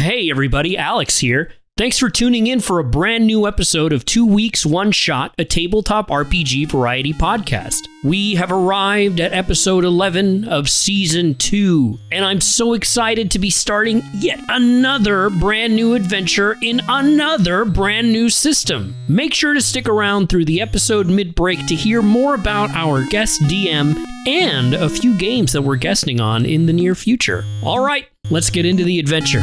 Hey everybody, Alex here. Thanks for tuning in for a brand new episode of 2 Weeks, One Shot, a tabletop RPG variety podcast. We have arrived at episode 11 of season 2, and I'm so excited to be starting yet another brand new adventure in another brand new system. Make sure to stick around through the episode mid-break to hear more about our guest DM and a few games that we're guesting on in the near future. All right, let's get into the adventure.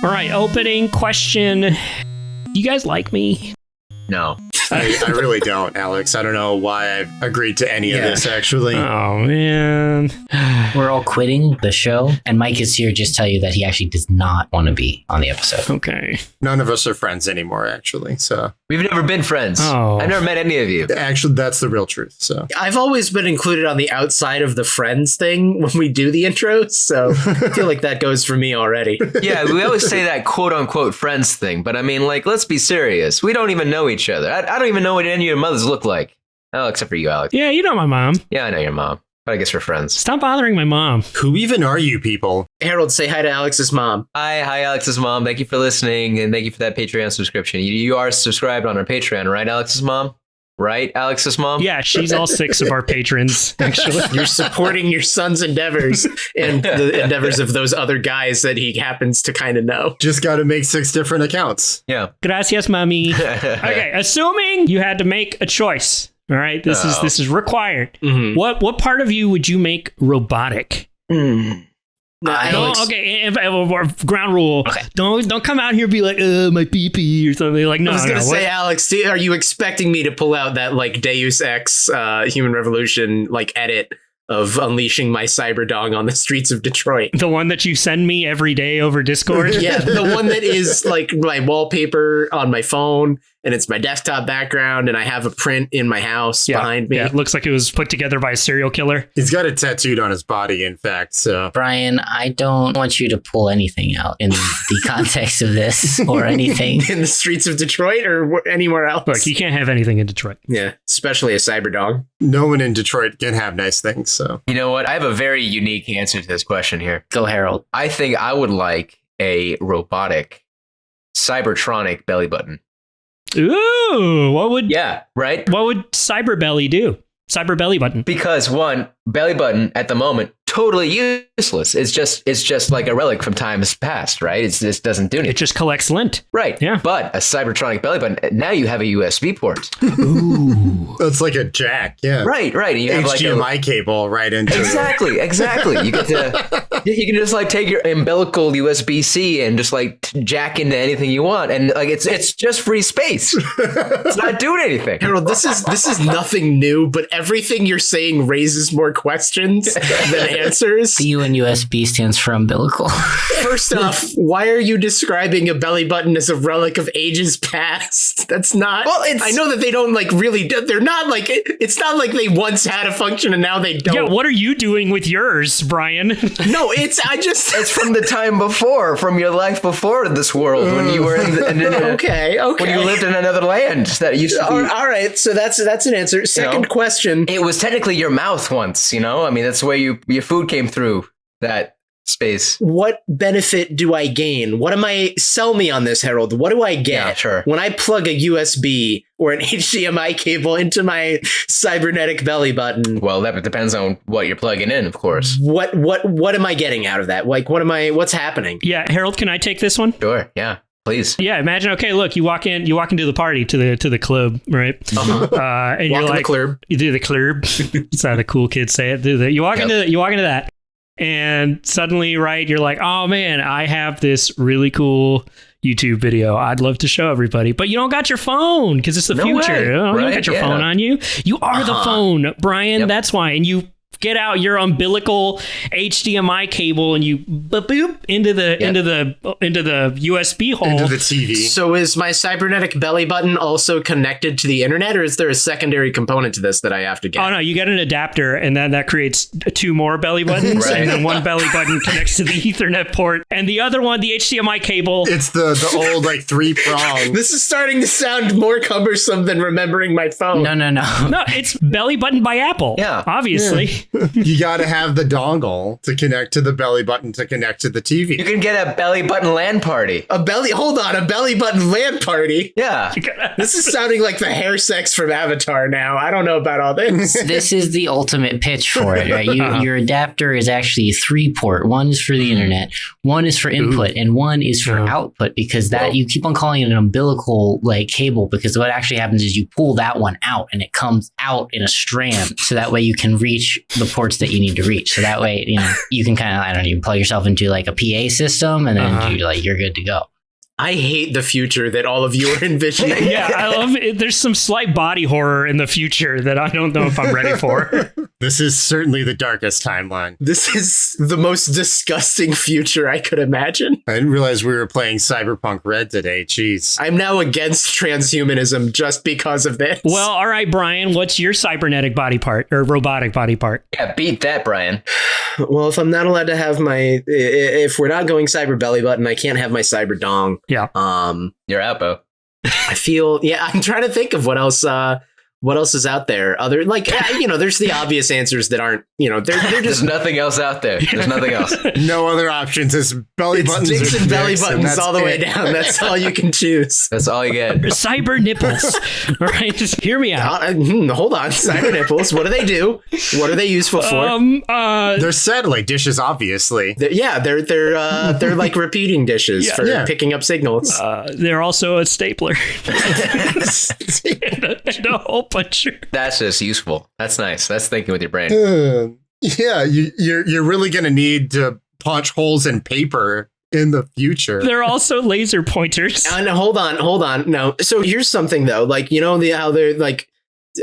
All right, opening question. You guys like me? No. I really don't, Alex. I don't know why I've agreed to any of this, actually. Oh, man. We're all quitting the show, and Mike is here to just tell you that he actually does not want to be on the episode. Okay. None of us are friends anymore, actually. So We've never been friends. Oh. I've never met any of you. actually, that's the real truth. So I've always been included on the outside of the friends thing when we do the intros, so I feel like that goes for me already. Yeah, we always say that quote unquote friends thing, but I mean, like, let's be serious. We don't even know each other. I don't even know what any of your mothers look like. Oh, except for you, Alex. Yeah, you know my mom. Yeah, I know your mom, but I guess we're friends. Stop bothering my mom. who even are you people? Harold, say hi to Alex's mom. Hi, Alex's mom. Thank you for listening, and thank you for that Patreon subscription. You are subscribed on our Patreon, right, Alex's mom? Right, Alex's mom? Yeah, she's all 6 of our patrons, actually. You're supporting your son's endeavors and the endeavors of those other guys that he happens to kind of know. Just got to make 6 different accounts. Yeah. Gracias, mommy. Okay, assuming you had to make a choice. All right, this is required. Mm-hmm. What part of you would you make robotic? Alex, Ground rule. Okay. Don't come out here and be like, my pee-pee or something. Like, no, I was going to say, what? Alex, are you expecting me to pull out that like Deus Ex Human Revolution like edit of unleashing my cyber dog on the streets of Detroit? The one that you send me every day over Discord? Yeah, the one that is like my wallpaper on my phone, and it's my desktop background, and I have a print in my house behind me. Yeah, it looks like it was put together by a serial killer. He's got it tattooed on his body, in fact. So Brian, I don't want you to pull anything out in the context of this or anything. In the streets of Detroit or anywhere else. Look, you can't have anything in Detroit. Yeah, especially a cyber dog. no one in Detroit can have nice things. So You know what? I have a very unique answer to this question here. Go, Harold. I think I would like a robotic Cybertronic belly button. Ooh, what would Right? What would Cyberbelly do? Cyber belly button. Because one, belly button at the moment, totally useless. It's just like a relic from times past, right? It doesn't do anything. It just collects lint. Right. Yeah. But a Cybertronic belly button, now you have a USB port. Ooh. it's like a jack. Yeah. Right. And you have HDMI cable right into Exactly. You get to you can just like take your umbilical USB-C and just like jack into anything you want, and like it's just free space. It's not doing anything. Harold, this is nothing new, but everything you're saying raises more questions than answers. The U in USB stands for umbilical. First off, why are you describing a belly button as a relic of ages past? That's not. Well, I know that they don't like really. They're not like. It's not like they once had a function and now they don't. Yeah, what are you doing with yours, Brian? No, it's from the time before, from your life before this world, when you were okay. when you lived in another land that used to be. All right, so that's an answer. Second question. It was technically your mouth once, I mean, that's where your food came through that space. What benefit do I gain? Sell me on this, Harold. What do I get Yeah, sure. when I plug a USB or an HDMI cable into my cybernetic belly button? Well, that depends on what you're plugging in, of course. What am I getting out of that? Like, what's happening? Yeah, Harold, can I take this one? Sure, yeah, please. Yeah, imagine. Okay, look, you walk into the party to the club, right? And you're like, you do the club. That's how the cool kids say it. You walk into that, and suddenly, right, you're like, oh man, I have this really cool YouTube video I'd love to show everybody, but you don't got your phone because it's the future. Way, You don't got your phone on you. You are the phone, Brian. Yep. That's why. And you get out your umbilical HDMI cable and you boop into the USB hole. Into the TV. So is my cybernetic belly button also connected to the internet, or is there a secondary component to this that I have to get? Oh no, you get an adapter, and then that creates 2 more belly buttons, Right. and then one belly button connects to the Ethernet port, and the other one, the HDMI cable. It's the old like 3-prong. This is starting to sound more cumbersome than remembering my phone. No. No, it's belly button by Apple. Yeah. Obviously. You got to have the dongle to connect to the belly button to connect to the TV. You can get a belly button LAN party. A belly button LAN party. Yeah. This is sounding like the hair sex from Avatar now. I don't know about all this. This is the ultimate pitch for it, right? Your adapter is actually 3-port. One is for the internet, one is for input, and one is for output, because that you keep on calling it an umbilical like cable, because what actually happens is you pull that one out and it comes out in a strand, so that way you can reach the ports that you need to reach. So that way, you can kind of, I don't know, you plug yourself into like a PA system, and then you're good to go. I hate the future that all of you are envisioning. Yeah, I love it. There's some slight body horror in the future that I don't know if I'm ready for. This is certainly the darkest timeline. This is the most disgusting future I could imagine. I didn't realize we were playing Cyberpunk Red today. Jeez. I'm now against transhumanism just because of this. Well, all right, Brian, what's your cybernetic body part or robotic body part? Yeah, beat that, Brian. Well, if I'm not allowed to have if we're not going cyber belly button, I can't have my cyber dong. Yeah. You're out, Bo. I feel, I'm trying to think of what else is out there. Other, like, there's the obvious answers that aren't, they're There's just nothing else out there. There's nothing else. No other options. It's belly it's buttons. dicks or and belly dicks, buttons that's all the way it. down. That's all you can choose. That's all you get. Cyber nipples. All right, just hear me out. Hold on, cyber nipples. What do they do? What are they useful for? They're satellite dishes, obviously. They're like repeating dishes for picking up signals. They're also a stapler. and a hole puncher. That's just useful. That's nice. That's thinking with your brain. Yeah, you're really gonna need to punch holes in paper in the future. They're also laser pointers. And hold on. No. So here's something though. Like, how they're like,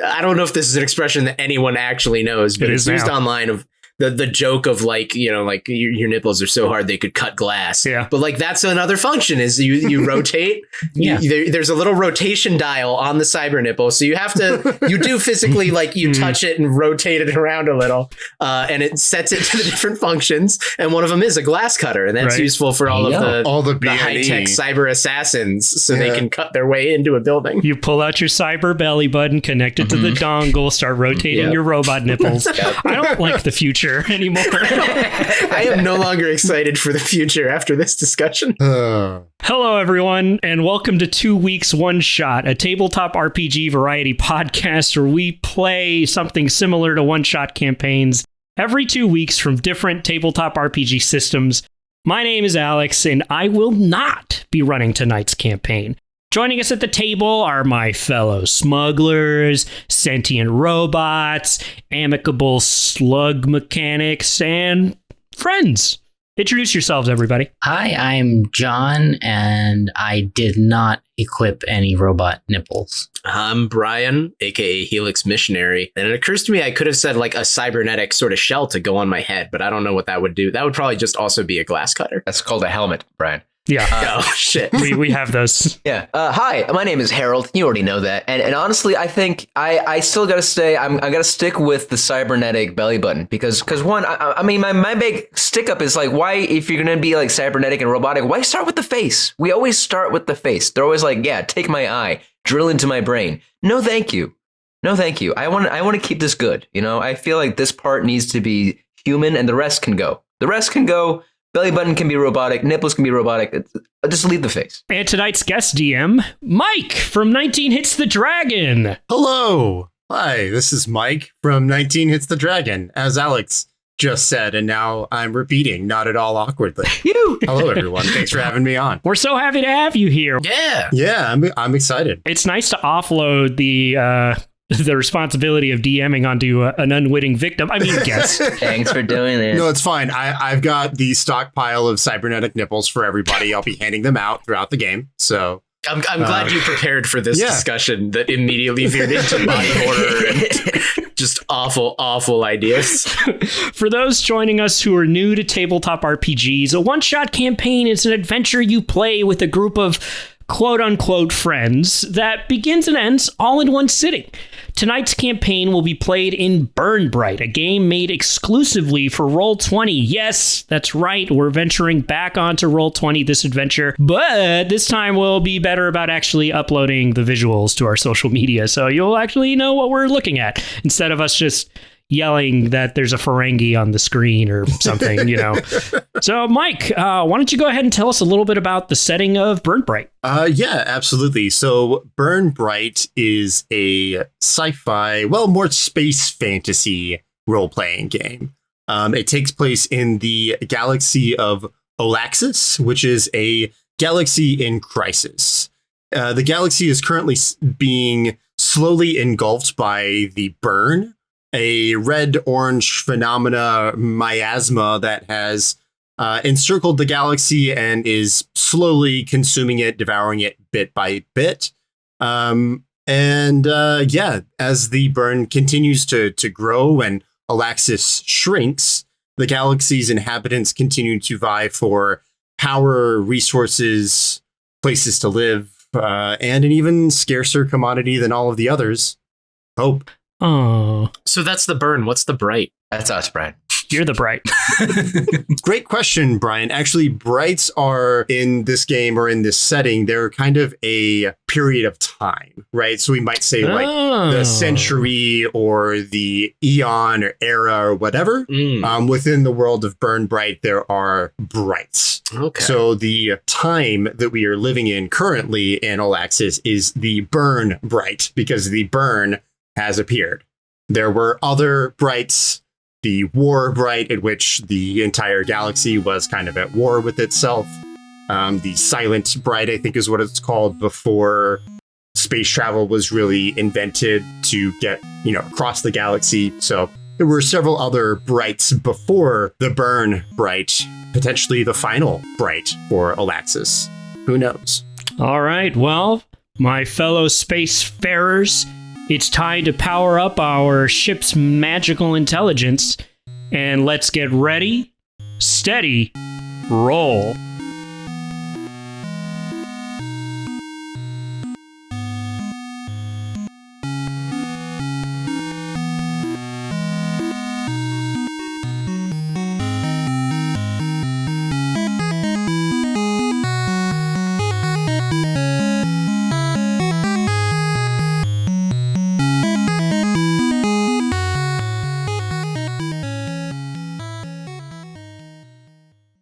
I don't know if this is an expression that anyone actually knows, but it's used online of the joke of like, like your nipples are so hard they could cut glass. Yeah. But like that's another function is you rotate. Yeah. There's a little rotation dial on the cyber nipple. So you do physically like you touch it and rotate it around a little and it sets it to the different functions. And one of them is a glass cutter. And that's useful for all the high-tech cyber assassins so they can cut their way into a building. You pull out your cyber belly button, connect it to the dongle, start rotating your robot nipples. I don't like the future anymore. I am no longer excited for the future after this discussion. Hello, everyone, and welcome to 2 Weeks One Shot, a tabletop RPG variety podcast where we play something similar to one-shot campaigns every 2 weeks from different tabletop RPG systems. My name is Alex, and I will not be running tonight's campaign. Joining us at the table are my fellow smugglers, sentient robots, amicable slug mechanics, and friends. Introduce yourselves, everybody. Hi, I'm John, and I did not equip any robot nipples. I'm Brian, aka Helix Missionary, and it occurs to me I could have said like a cybernetic sort of shell to go on my head, but I don't know what that would do. That would probably just also be a glass cutter. That's called a helmet, Brian. Yeah. Oh, shit. We have those. Yeah. Hi, my name is Harold. You already know that. And honestly, I think I still got to stay. I'm going to stick with the cybernetic belly button because one, I mean, my big stick up is like, why, if you're going to be like cybernetic and robotic, why start with the face? We always start with the face. They're always like, yeah, take my eye, drill into my brain. No, thank you. No, thank you. I want to keep this good. I feel like this part needs to be human and the rest can go. Belly button can be robotic. Nipples can be robotic. Just leave the face. And tonight's guest DM, Mike from 19 Hits the Dragon. Hello. Hi, this is Mike from 19 Hits the Dragon, as Alex just said, and now I'm repeating, not at all awkwardly. Hello, everyone. Thanks for having me on. We're so happy to have you here. Yeah. Yeah, I'm excited. It's nice to offload the responsibility of DMing onto an unwitting victim. I mean, guest. Thanks for doing it. No, it's fine. I've got the stockpile of cybernetic nipples for everybody. I'll be handing them out throughout the game. So I'm glad you prepared for this discussion that immediately veered into body horror and just awful ideas. For those joining us who are new to tabletop RPGs, a one-shot campaign is an adventure you play with a group of quote-unquote friends that begins and ends all in one sitting. Tonight's campaign will be played in Bryte, a game made exclusively for Roll20. Yes, that's right, we're venturing back onto Roll20 this adventure, but this time we'll be better about actually uploading the visuals to our social media, so you'll actually know what we're looking at, instead of us just yelling that there's a Ferengi on the screen or something, So, Mike, why don't you go ahead and tell us a little bit about the setting of Bryte? Yeah, absolutely. So Bryte is a sci-fi, more space fantasy role-playing game. It takes place in the galaxy of Olaxis, which is a galaxy in crisis. The galaxy is currently being slowly engulfed by the burn, a red-orange phenomena miasma that has encircled the galaxy and is slowly consuming it, devouring it bit by bit. As the burn continues to grow and Olaxis shrinks, the galaxy's inhabitants continue to vie for power, resources, places to live, and an even scarcer commodity than all of the others, hope. Oh, so that's the burn. What's the Bryte? That's us, Brian. You're the Bryte. Great question, Brian. Actually, Brytes are in this game or in this setting, they're kind of a period of time, right? So we might say like the century or the eon or era or whatever. Within the world of Bryte, there are Brytes. Okay. So the time that we are living in currently in Olaxis is the burn Bryte, because the burn has appeared. There were other Brytes, the war Bryte, in which the entire galaxy was kind of at war with itself. The silent Bryte, I think, is what it's called, before space travel was really invented to get, across the galaxy. So there were several other Brytes before the burn Bryte, potentially the final Bryte for Olaxis. Who knows? All right, well, my fellow spacefarers, it's time to power up our ship's magical intelligence, and let's get ready, steady, roll.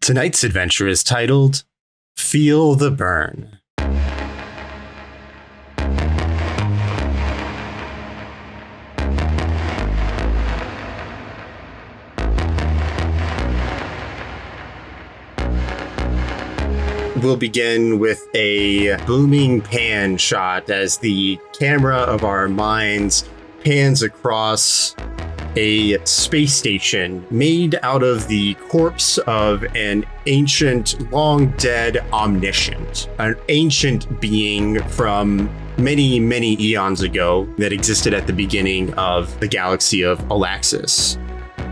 Tonight's adventure is titled Feel the Burn. We'll begin with a booming pan shot as the camera of our minds pans across a space station made out of the corpse of an ancient, long-dead omniscient, an ancient being from many, many eons ago that existed at the beginning of the galaxy of Olaxis.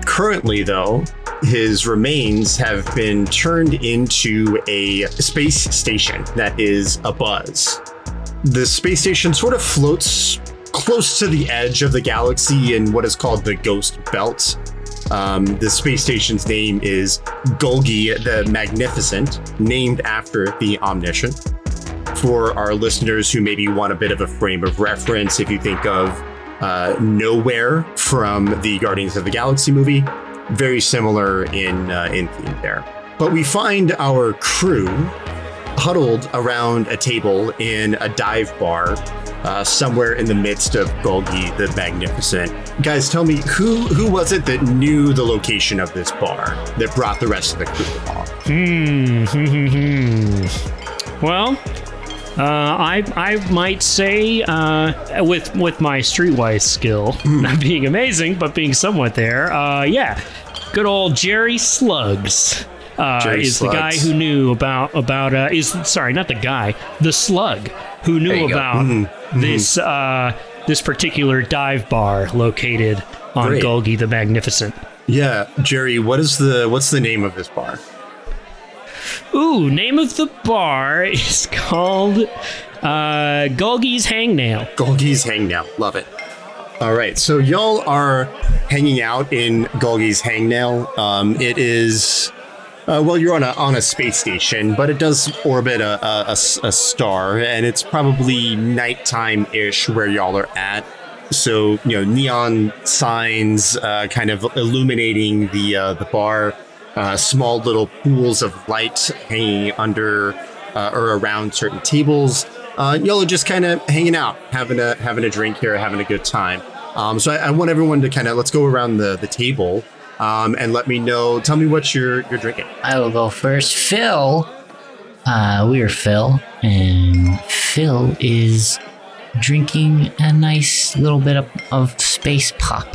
Currently, though, his remains have been turned into a space station that is abuzz. The space station sort of floats close to the edge of the galaxy in what is called the Ghost Belt. The space station's name is Golgi the Magnificent, named after the Omniscient. For our listeners who maybe want a bit of a frame of reference, if you think of Nowhere from the Guardians of the Galaxy movie, very similar in theme there. But we find our crew huddled around a table in a dive bar somewhere in the midst of Golgi the Magnificent. Guys, tell me, who was it that knew the location of this bar that brought the rest of the crew along? Well, I might say, with my streetwise skill, not being amazing, but being somewhat there, good old Jerry Slugs. Jerry is the guy Slugs. who knew about not the guy, the slug who There knew you go. about this particular dive bar located on Great. Golgi the Magnificent. Yeah, Jerry, what's the name of this bar? Ooh, name of the bar is called Golgi's Hangnail. Golgi's Hangnail. Love it. All right, so y'all are hanging out in Golgi's Hangnail. It is, you're on a space station, but it does orbit a star, and it's probably nighttime-ish where y'all are at. So, neon signs kind of illuminating the bar, small little pools of light hanging under or around certain tables. Y'all are just kind of hanging out, having a drink here, having a good time. So I want everyone to let's go around the table and tell me what you're drinking. I will go first. Phil. We're Phil, and Phil is drinking a nice little bit of space pop.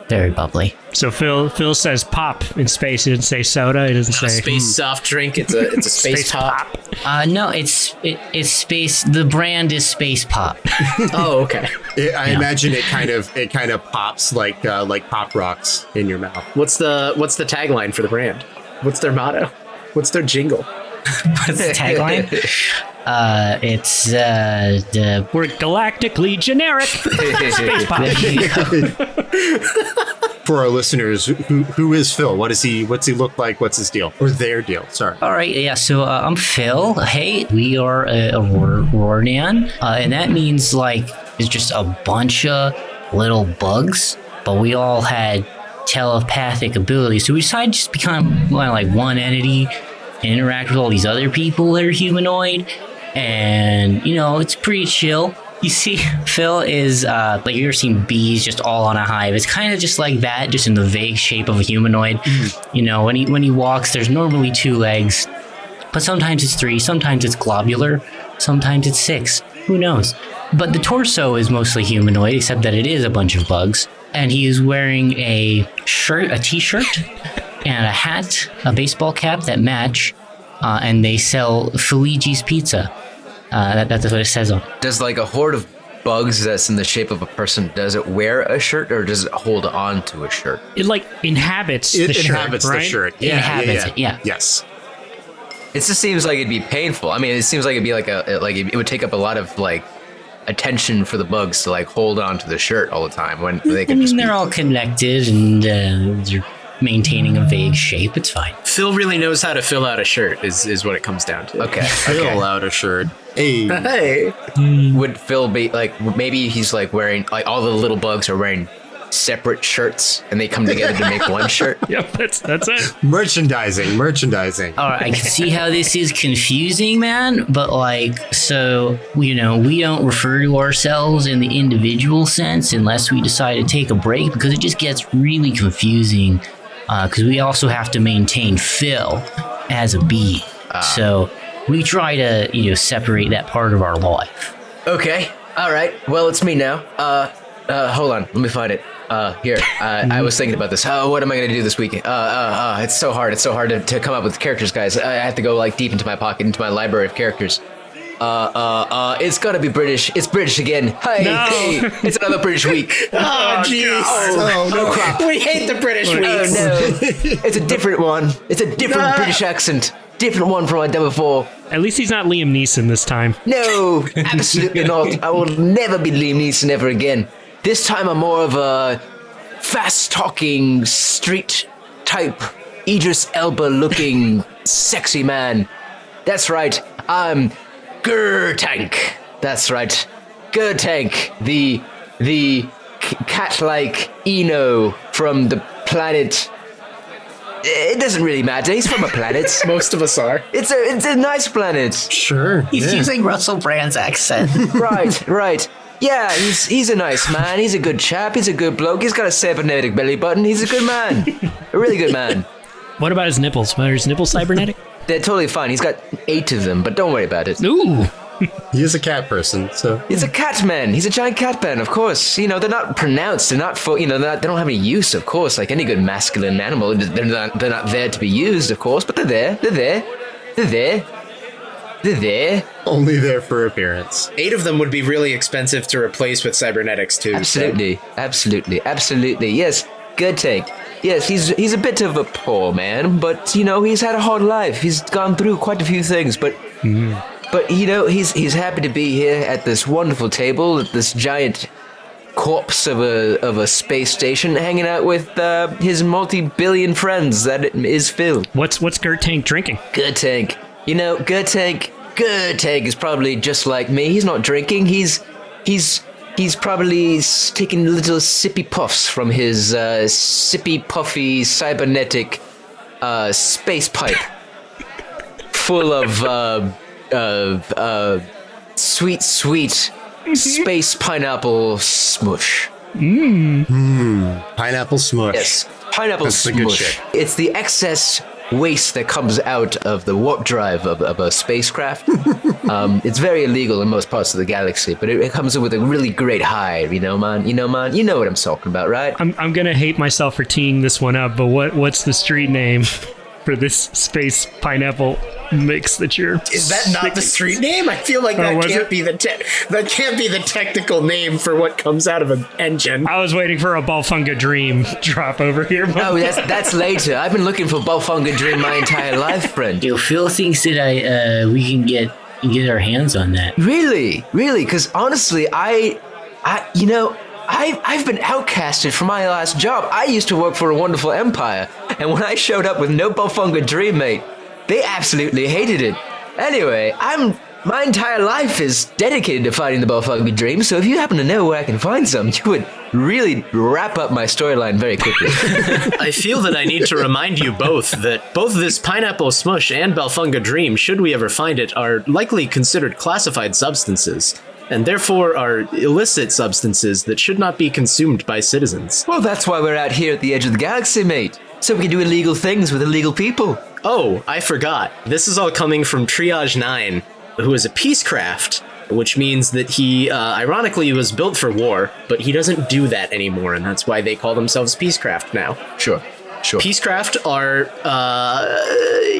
Very bubbly. So Phil says pop in space. He didn't say soda. He doesn't say Space soft drink. It's a space pop. No, it's space. The brand is Space Pop. Oh, okay. I imagine it kind of pops like pop rocks in your mouth. What's the tagline for the brand? What's their motto? What's their jingle? What's the tagline? It's the we're galactically generic. Space pop. For our listeners, who is Phil? What's he look like? What's his deal? Or their deal? Sorry. All right, yeah. So I'm Phil. Hey, we are a Rordan, and that means it's just a bunch of little bugs, but we all had telepathic abilities. So we decided to just become like one entity and interact with all these other people that are humanoid, and it's pretty chill. You see, Phil is you ever seen bees just all on a hive? It's kind of just like that, just in the vague shape of a humanoid. When he walks, there's normally 2 legs, but sometimes it's 3, sometimes it's globular, sometimes it's 6. Who knows? But the torso is mostly humanoid, except that it is a bunch of bugs. And he is wearing a t-shirt, and a hat, a baseball cap that match, and they sell Feligi's Pizza. That's what it says on. Does a horde of bugs that's in the shape of a person, does it wear a shirt or does it hold on to a shirt? It inhabits the shirt, inhabits right? the shirt. It inhabits it, yeah. Yes. It just seems like it'd be painful. I mean, it seems like it'd be it would take up a lot of attention for the bugs to hold on to the shirt all the time when they could just They're all connected and they're maintaining a vague shape. It's fine. Phil really knows how to fill out a shirt. Is what it comes down to. Okay. Fill out a shirt. Hey. Hey. Would Phil be maybe he's wearing all the little bugs are wearing separate shirts and they come together to make one shirt? Yep, that's it. Merchandising. All right, I can see how this is confusing, man. But we don't refer to ourselves in the individual sense unless we decide to take a break, because it just gets really confusing. Because we also have to maintain Phil as a being. So we try to separate that part of our life. Okay. All right. Well, it's me now. Hold on. Let me find it. Here. I was thinking about this. What am I going to do this weekend? It's so hard. It's so hard to come up with characters, guys. I have to go deep into my pocket, into my library of characters. It's gotta be British. It's British again. Hey, it's another British week. Oh, jeez. Oh, no crap. We hate the British weeks. Oh, no. It's a different one. It's a different British accent. Different one from I've done before. At least he's not Liam Neeson this time. No, absolutely not. I will never be Liam Neeson ever again. This time I'm more of a fast-talking, street-type, Idris Elba-looking, sexy man. That's right. I'm Tank. That's right. Tank, the cat-like Eno from the planet. It doesn't really matter. He's from a planet. Most of us are. It's a nice planet. Sure. He's using Russell Brand's accent. Right. Yeah, he's a nice man. He's a good chap. He's a good bloke. He's got a cybernetic belly button. He's a good man. A really good man. What about his nipples? Are his nipples cybernetic? They're totally fine. He's got 8 of them, but don't worry about it. Ooh. He is a cat person, so He's a cat man. He's a giant cat man, of course. You know, they're not pronounced. They're not for, you know, they don't have any use, of course. Like any good masculine animal, they're not there to be used, of course. But they're there. They're there. They're there. They're there. only there for appearance. 8 of them would be really expensive to replace with cybernetics too. Absolutely. Absolutely. Absolutely. Yes. Good take. Yes, he's a bit of a poor man, but you know, he's had a hard life. He's gone through quite a few things, but you know, he's happy to be here at this wonderful table, at this giant corpse of a space station, hanging out with his multi-billion friends that is Phil. What's Gert Tank drinking? Good Tank. You know, Good Tank is probably just like me. He's not drinking. He's probably taking little sippy puffs from his sippy puffy cybernetic space pipe full of sweet space pineapple smush. Pineapple smush. Yes, pineapple That's the good smush. shit. It's the excess waste that comes out of the warp drive of a spacecraft. It's very illegal in most parts of the galaxy, but it comes with a really great high. You know, man. You know what I'm talking about, right? I'm gonna hate myself for teeing this one up, but what's the street name for this space pineapple mix that you're? Is that not the street name? I feel like that was can't it? be the that can't be the technical name for what comes out of an engine. I was waiting for a Balfunga Dream drop over here. But Oh, that's later. I've been looking for Balfunga Dream my entire life, friend. Yo, Phil thinks that we can get our hands on that. Really? Because honestly, I've been outcasted from my last job. I used to work for a wonderful empire, and when I showed up with no Balfunga Dream, mate, they absolutely hated it. Anyway, my entire life is dedicated to finding the Balfunga Dream, so if you happen to know where I can find some, you would really wrap up my storyline very quickly. I feel that I need to remind you both that both this pineapple smush and Balfunga Dream, should we ever find it, are likely considered classified substances, and therefore are illicit substances that should not be consumed by citizens. Well, that's why we're out here at the edge of the galaxy, mate. So we can do illegal things with illegal people. Oh, I forgot. This is all coming from Triage 9, who is a peacecraft, which means that he, ironically, was built for war, but he doesn't do that anymore, and that's why they call themselves peacecraft now. Sure. Peacecraft are,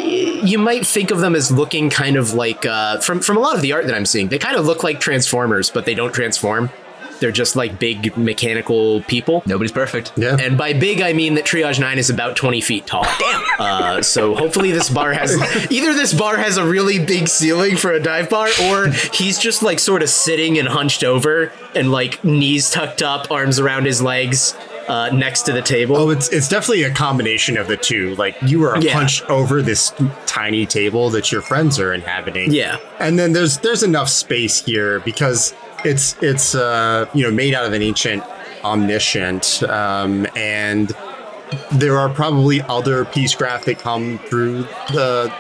you might think of them as looking kind of like, from a lot of the art that I'm seeing, they kind of look like Transformers, but they don't transform. They're just like big mechanical people. Nobody's perfect. Yeah. And by big, I mean that Triage 9 is about 20 feet tall. Damn. So hopefully this bar has a really big ceiling for a dive bar, or he's just like sort of sitting and hunched over and like knees tucked up, arms around his legs, next to the table. Oh, it's definitely a combination of the two. Like you are hunched over this tiny table that your friends are inhabiting. Yeah. And then there's enough space here because it's made out of an ancient omniscient, and there are probably other peacecraft that come through the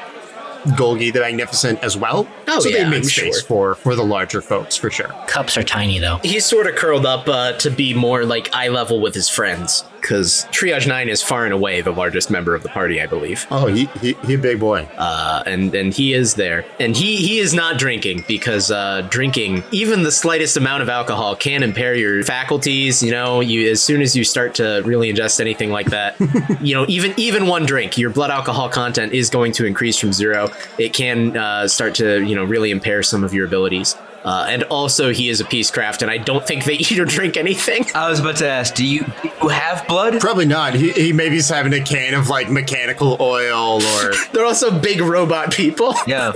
Golgi the Magnificent as well. Oh, so yeah, they make I'm space for the larger folks for sure. Cups are tiny, though. He's sort of curled up to be more like eye level with his friends, because Triage 9 is far and away the largest member of the party, I believe. Oh, he a big boy. And he is there. And he is not drinking, because drinking, even the slightest amount of alcohol, can impair your faculties. You know, as soon as you start to really ingest anything like that, you know, even one drink, your blood alcohol content is going to increase from 0. It can start to, you know, really impair some of your abilities. And also, he is a peacecraft, and I don't think they eat or drink anything. I was about to ask, do you have blood? Probably not. He maybe is having a can of like mechanical oil or. They're also big robot people. Yeah.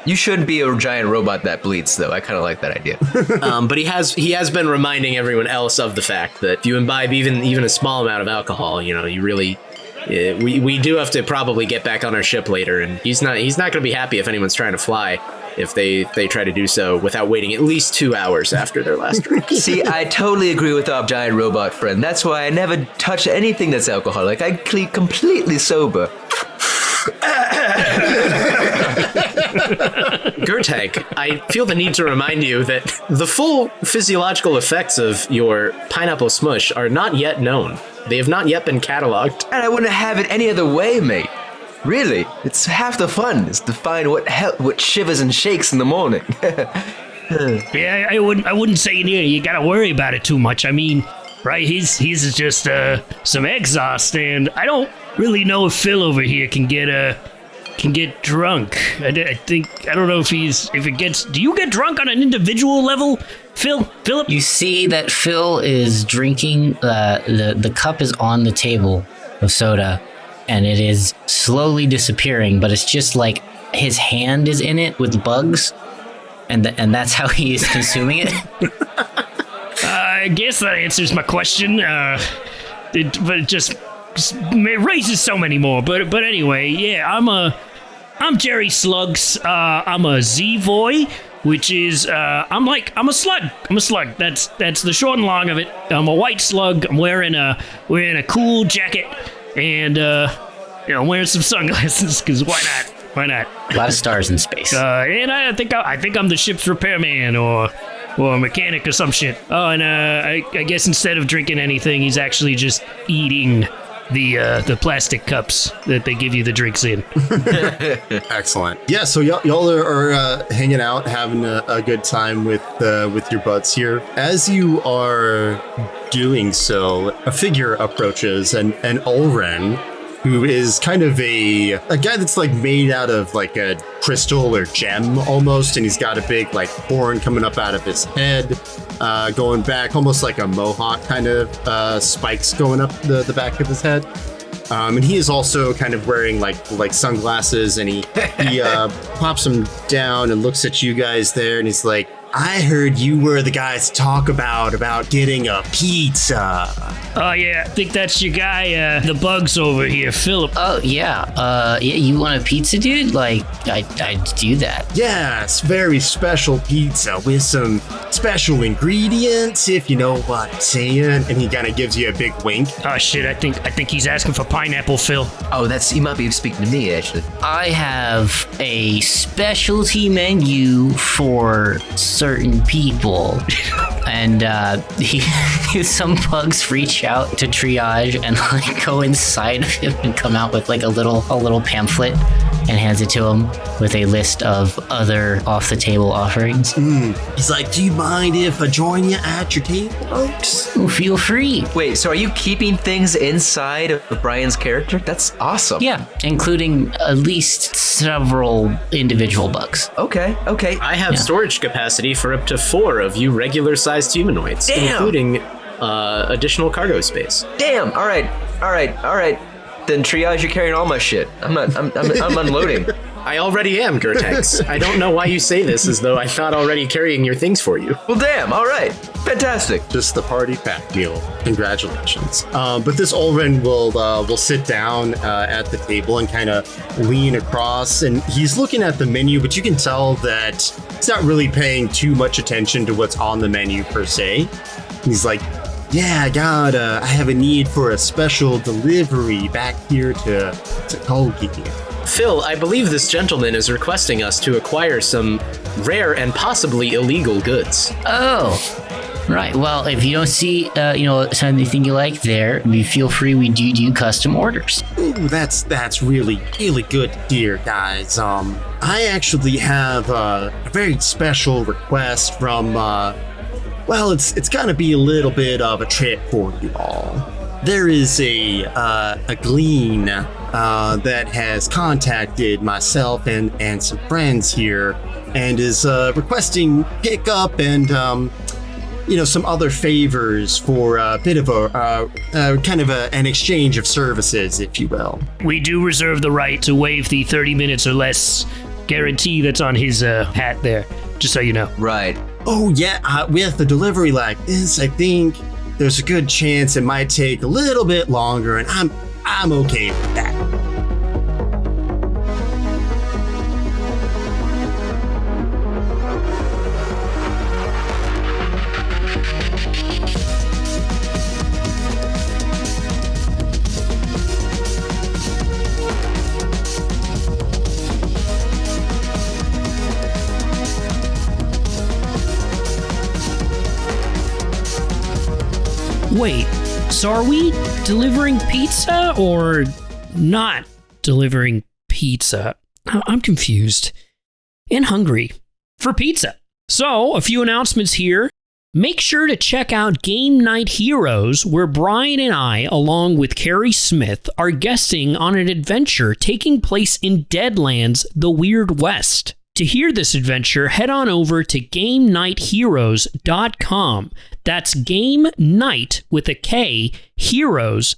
You shouldn't be a giant robot that bleeds, though. I kind of like that idea. But he has been reminding everyone else of the fact that if you imbibe even a small amount of alcohol, you know, you really. We do have to probably get back on our ship later, and he's not going to be happy if anyone's trying to fly if they try to do so without waiting at least 2 hours after their last drink. See, I totally agree with our giant robot friend. That's why I never touch anything that's alcoholic. I keep completely sober. Gertag, I feel the need to remind you that the full physiological effects of your pineapple smush are not yet known. They have not yet been cataloged. And I wouldn't have it any other way, mate. Really? It's half the fun is to find what shivers and shakes in the morning. Yeah, I wouldn't say you gotta worry about it too much. I mean, right? He's just some exhaust, and I don't really know if Phil over here can get drunk. I don't know if it gets. Do you get drunk on an individual level, Philip? You see that Phil is drinking. The cup is on the table of soda, and it is slowly disappearing. But it's just like his hand is in it with bugs. And that's how he is consuming it? I guess that answers my question. But it just it raises so many more. But anyway, yeah, I'm Jerry Slugs. I'm a Z-Voy, which is I'm a slug. I'm a slug. That's the short and long of it. I'm a white slug. I'm wearing a cool jacket, and I'm wearing some sunglasses because why not? Why not? A lot of stars in space. And I think I'm the ship's repairman or mechanic or some shit. Oh, and I guess instead of drinking anything, he's actually just eating the plastic cups that they give you the drinks in. Excellent. Yeah, so y'all are hanging out, having a good time with your buds here. As you are doing so, a figure approaches, and Ulren, who is kind of a guy that's like made out of like a crystal or gem almost, and he's got a big like horn coming up out of his head, going back almost like a mohawk kind of spikes going up the back of his head. And he is also kind of wearing like sunglasses, and he pops them down and looks at you guys there, and he's like, I heard you were the guys to talk about getting a pizza. Oh yeah, I think that's your guy, the bugs over here, Philip. Oh yeah, you want a pizza, dude? Like, I do that. Yes, very special pizza with some special ingredients, if you know what I'm saying. And he kind of gives you a big wink. Oh shit, I think he's asking for pineapple, Phil. Oh, he might be speaking to me, actually. I have a specialty menu for certain people. And some bugs reach out to triage and like go inside of him and come out with like a little pamphlet and hands it to him with a list of other off the table offerings. He's like, do you mind if I join you at your table, folks? Feel free. Wait, so are you keeping things inside of Brian's character? That's awesome. Yeah, including at least several individual bugs. Okay. I have storage capacity for up to 4 of you regular-sized humanoids, including additional cargo space. Damn. All right. Then triage, you're carrying all my shit. I'm unloading. I already am, Gertex. I don't know why you say this as though I'm not already carrying your things for you. Well, damn. All right. Fantastic. Just the party pack meal. Congratulations. But this Ulren will sit down at the table and kind of lean across, and he's looking at the menu, but you can tell that he's not really paying too much attention to what's on the menu per se. He's like, yeah, I have a need for a special delivery back here to Colgi. Phil, I believe this gentleman is requesting us to acquire some rare and possibly illegal goods. Oh, right. Well, if you don't see, something you like there, feel free. We do custom orders. Ooh, that's really, really good to hear, guys. I actually have a very special request from, it's gonna be a little bit of a trip for you all. There is a glean that has contacted myself and some friends here, and is requesting pickup and some other favors for a bit of an exchange of services, if you will. We do reserve the right to waive the 30 minutes or less guarantee that's on his hat there, just so you know. Right. Oh yeah, with a delivery like this, I think there's a good chance it might take a little bit longer, and I'm okay with that. Wait, so are we delivering pizza or not delivering pizza. I'm confused and hungry for pizza. So, a few announcements here. Make sure to check out Game Night Heroes, where Brian and I, along with Carrie Smith, are guesting on an adventure taking place in Deadlands, the Weird West. To hear this adventure, head on over to GameNightHeroes.com. That's Game Night with a K, Heroes.com.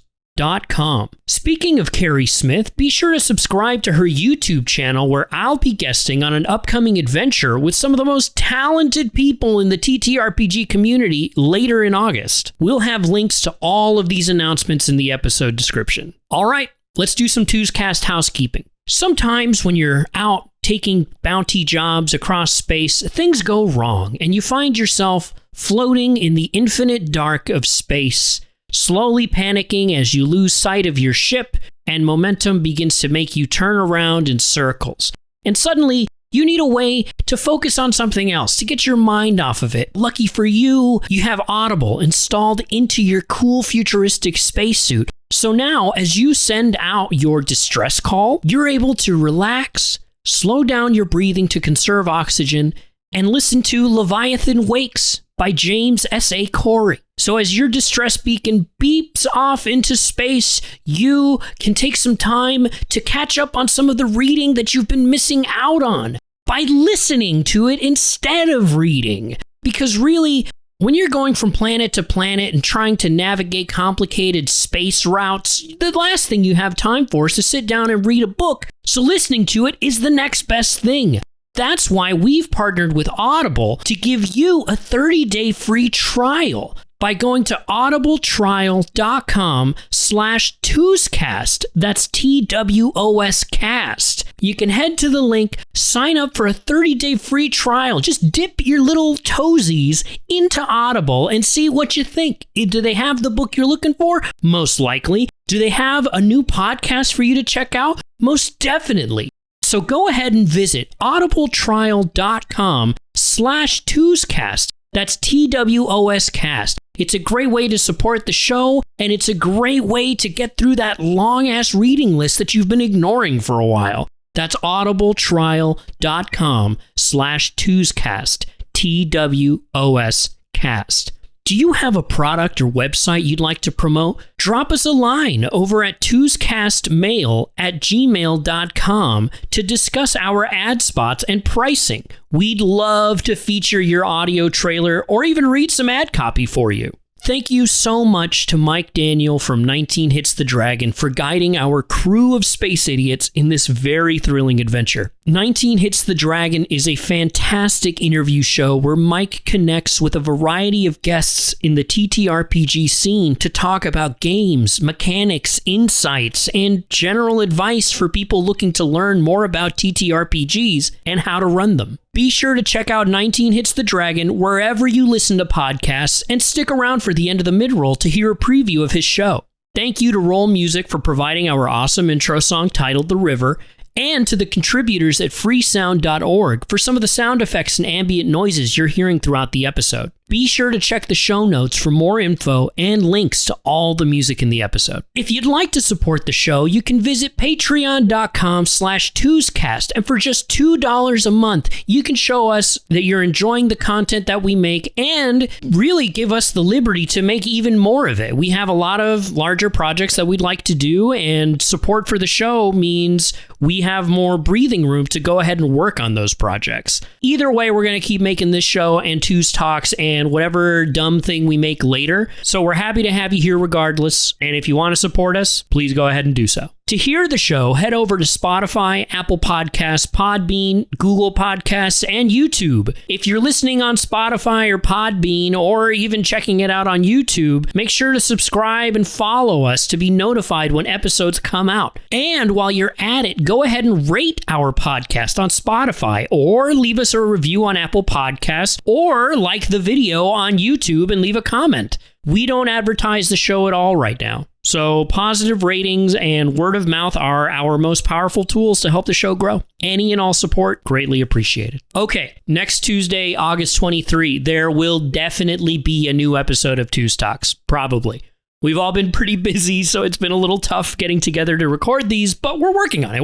Speaking of Carrie Smith, be sure to subscribe to her YouTube channel where I'll be guesting on an upcoming adventure with some of the most talented people in the TTRPG community later in August. We'll have links to all of these announcements in the episode description. All right, let's do some Twoscast housekeeping. Sometimes when you're out taking bounty jobs across space, things go wrong and you find yourself floating in the infinite dark of space, slowly panicking as you lose sight of your ship and momentum begins to make you turn around in circles. And suddenly, you need a way to focus on something else, to get your mind off of it. Lucky for you, you have Audible installed into your cool futuristic spacesuit. So now, as you send out your distress call, you're able to relax, slow down your breathing to conserve oxygen, and listen to Leviathan Wakes by James S.A. Corey. So as your distress beacon beeps off into space, you can take some time to catch up on some of the reading that you've been missing out on by listening to it instead of reading. Because really, when you're going from planet to planet and trying to navigate complicated space routes, the last thing you have time for is to sit down and read a book. So listening to it is the next best thing. That's why we've partnered with Audible to give you a 30-day free trial by going to audibletrial.com/Twoscast. That's TWOS cast. You can head to the link, sign up for a 30-day free trial. Just dip your little toesies into Audible and see what you think. Do they have the book you're looking for? Most likely. Do they have a new podcast for you to check out? Most definitely. So go ahead and visit audibletrial.com/Twoscast. That's TWOS cast. It's a great way to support the show, and it's a great way to get through that long-ass reading list that you've been ignoring for a while. That's audibletrial.com/Twoscast. TWOS cast. Do you have a product or website you'd like to promote? Drop us a line over at twoscastmail@gmail.com to discuss our ad spots and pricing. We'd love to feature your audio trailer or even read some ad copy for you. Thank you so much to Mike Daniel from 19 Hits the Dragon for guiding our crew of space idiots in this very thrilling adventure. 19 Hits the Dragon is a fantastic interview show where Mike connects with a variety of guests in the TTRPG scene to talk about games, mechanics, insights, and general advice for people looking to learn more about TTRPGs and how to run them. Be sure to check out 19 Hits the Dragon wherever you listen to podcasts and stick around for the end of the mid-roll to hear a preview of his show. Thank you to Rolemusic for providing our awesome intro song titled The River, and to the contributors at freesound.org for some of the sound effects and ambient noises you're hearing throughout the episode. Be sure to check the show notes for more info and links to all the music in the episode. If you'd like to support the show, you can visit patreon.com/Twoscast, and for just $2 a month, you can show us that you're enjoying the content that we make and really give us the liberty to make even more of it. We have a lot of larger projects that we'd like to do, and support for the show means we have more breathing room to go ahead and work on those projects. Either way, we're going to keep making this show and Twos Talks and whatever dumb thing we make later. So we're happy to have you here regardless. And if you want to support us, please go ahead and do so. To hear the show, head over to Spotify, Apple Podcasts, Podbean, Google Podcasts, and YouTube. If you're listening on Spotify or Podbean, or even checking it out on YouTube, make sure to subscribe and follow us to be notified when episodes come out. And while you're at it, go ahead and rate our podcast on Spotify, or leave us a review on Apple Podcasts, or like the video on YouTube and leave a comment. We don't advertise the show at all right now. So positive ratings and word of mouth are our most powerful tools to help the show grow. Any and all support, greatly appreciated. Okay, next Tuesday, August 23, there will definitely be a new episode of Twos Talks. Probably. We've all been pretty busy, so it's been a little tough getting together to record these, but we're working on it.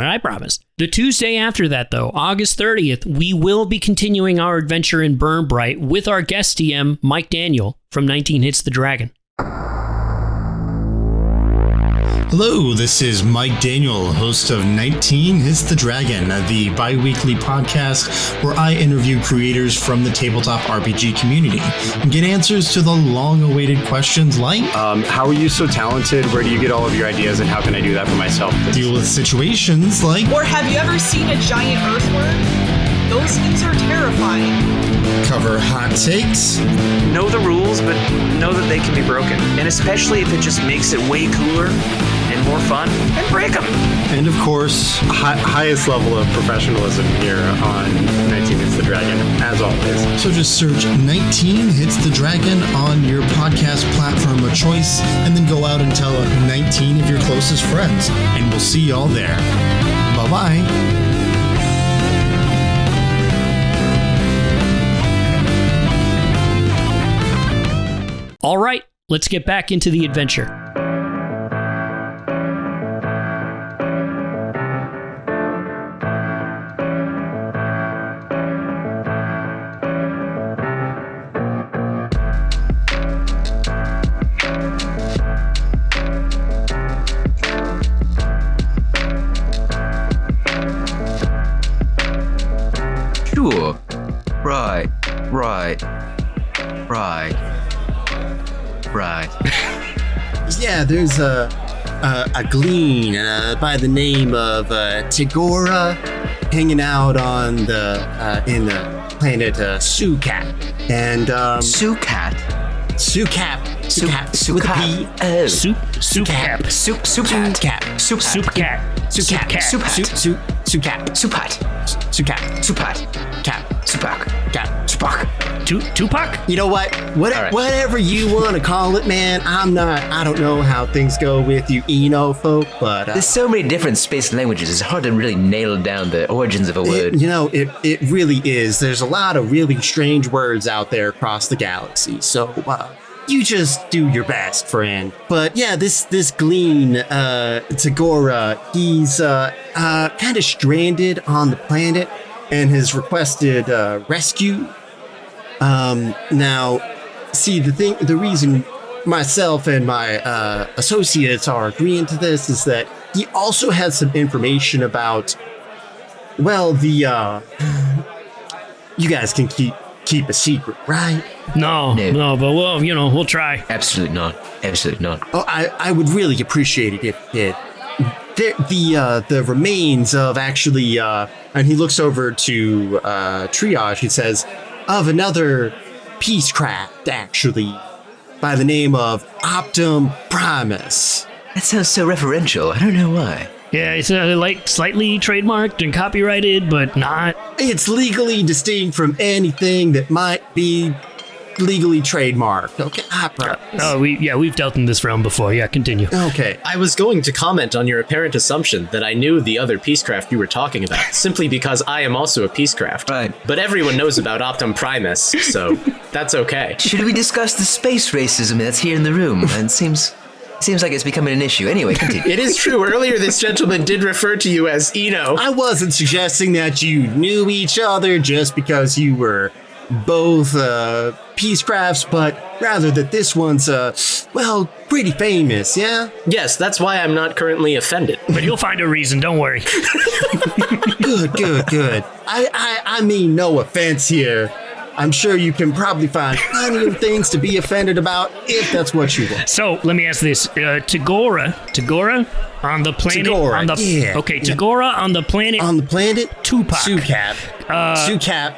I promise. The Tuesday after that, though, August 30th, we will be continuing our adventure in Bryte with our guest DM, Mike Daniel, from 19 Hits the Dragon. Hello, this is Mike Daniel, host of 19 Hits the Dragon, the bi-weekly podcast where I interview creators from the tabletop RPG community and get answers to the long-awaited questions like, how are you so talented? Where do you get all of your ideas, and how can I do that for myself? deal with situations like, Or have you ever seen a giant earthworm? Those things are terrifying. cover hot takes, Know the rules, but know that they can be broken. And especially if it just makes it way cooler and more fun, then break them. And of course, highest level of professionalism here on 19 Hits the Dragon, as always. so just search 19 Hits the Dragon on your podcast platform of choice and then go out and tell 19 of your closest friends, and we'll see y'all there. Bye-bye. All right, let's get back into the adventure. Sure. Right. Yeah, there's a glean by the name of Tigora hanging out on in the planet Sucat, and Sucat. Sucat with a P. Oh. Soup cap. Supat. Cap. Soup cat. Sucat. Sucat. Supat. Sucat. Supat. Cap. Supak. Cap. Supak. Tupac? You know what? right. Whatever you want to call it, man. I don't know how things go with you Eno folk, but There's so many different space languages. It's hard to really nail down the origins of a word. it really is. There's a lot of really strange words out there across the galaxy. So you just do your best, friend. But yeah, this glean, Tagora, he's kind of stranded on the planet and has requested rescue. Now, see, the reason myself and my associates are agreeing to this is that he also has some information about, well, you guys can keep a secret, right? No, but we'll try. Absolutely not. Oh, I would really appreciate it if you did. The remains of actually, and he looks over to Triage. He says, of another peacecraft, actually, by the name of Optum Primus. That sounds so referential. I don't know why. Yeah, it's like slightly trademarked and copyrighted, but not. It's legally distinct from anything that might be legally trademarked. Okay, We've dealt in this realm before. Yeah, continue. Okay. I was going to comment on your apparent assumption that I knew the other peacecraft you were talking about, simply because I am also a peacecraft. Right. But everyone knows about Optum Primus, so that's okay. Should we discuss the space racism that's here in the room? And seems like it's becoming an issue. Anyway, continue. It is true. Earlier, this gentleman did refer to you as Eno. I wasn't suggesting that you knew each other just because you were both peacecrafts, but rather that this one's, pretty famous, yeah? Yes, that's why I'm not currently offended. But you'll find a reason, don't worry. Good. I mean no offense here. I'm sure you can probably find plenty of things to be offended about if that's what you want. So, let me ask this. Tagora on the planet... Tagora, yeah. Okay, Tagora on the planet... On the planet? Tupac. Sucat. Sucat.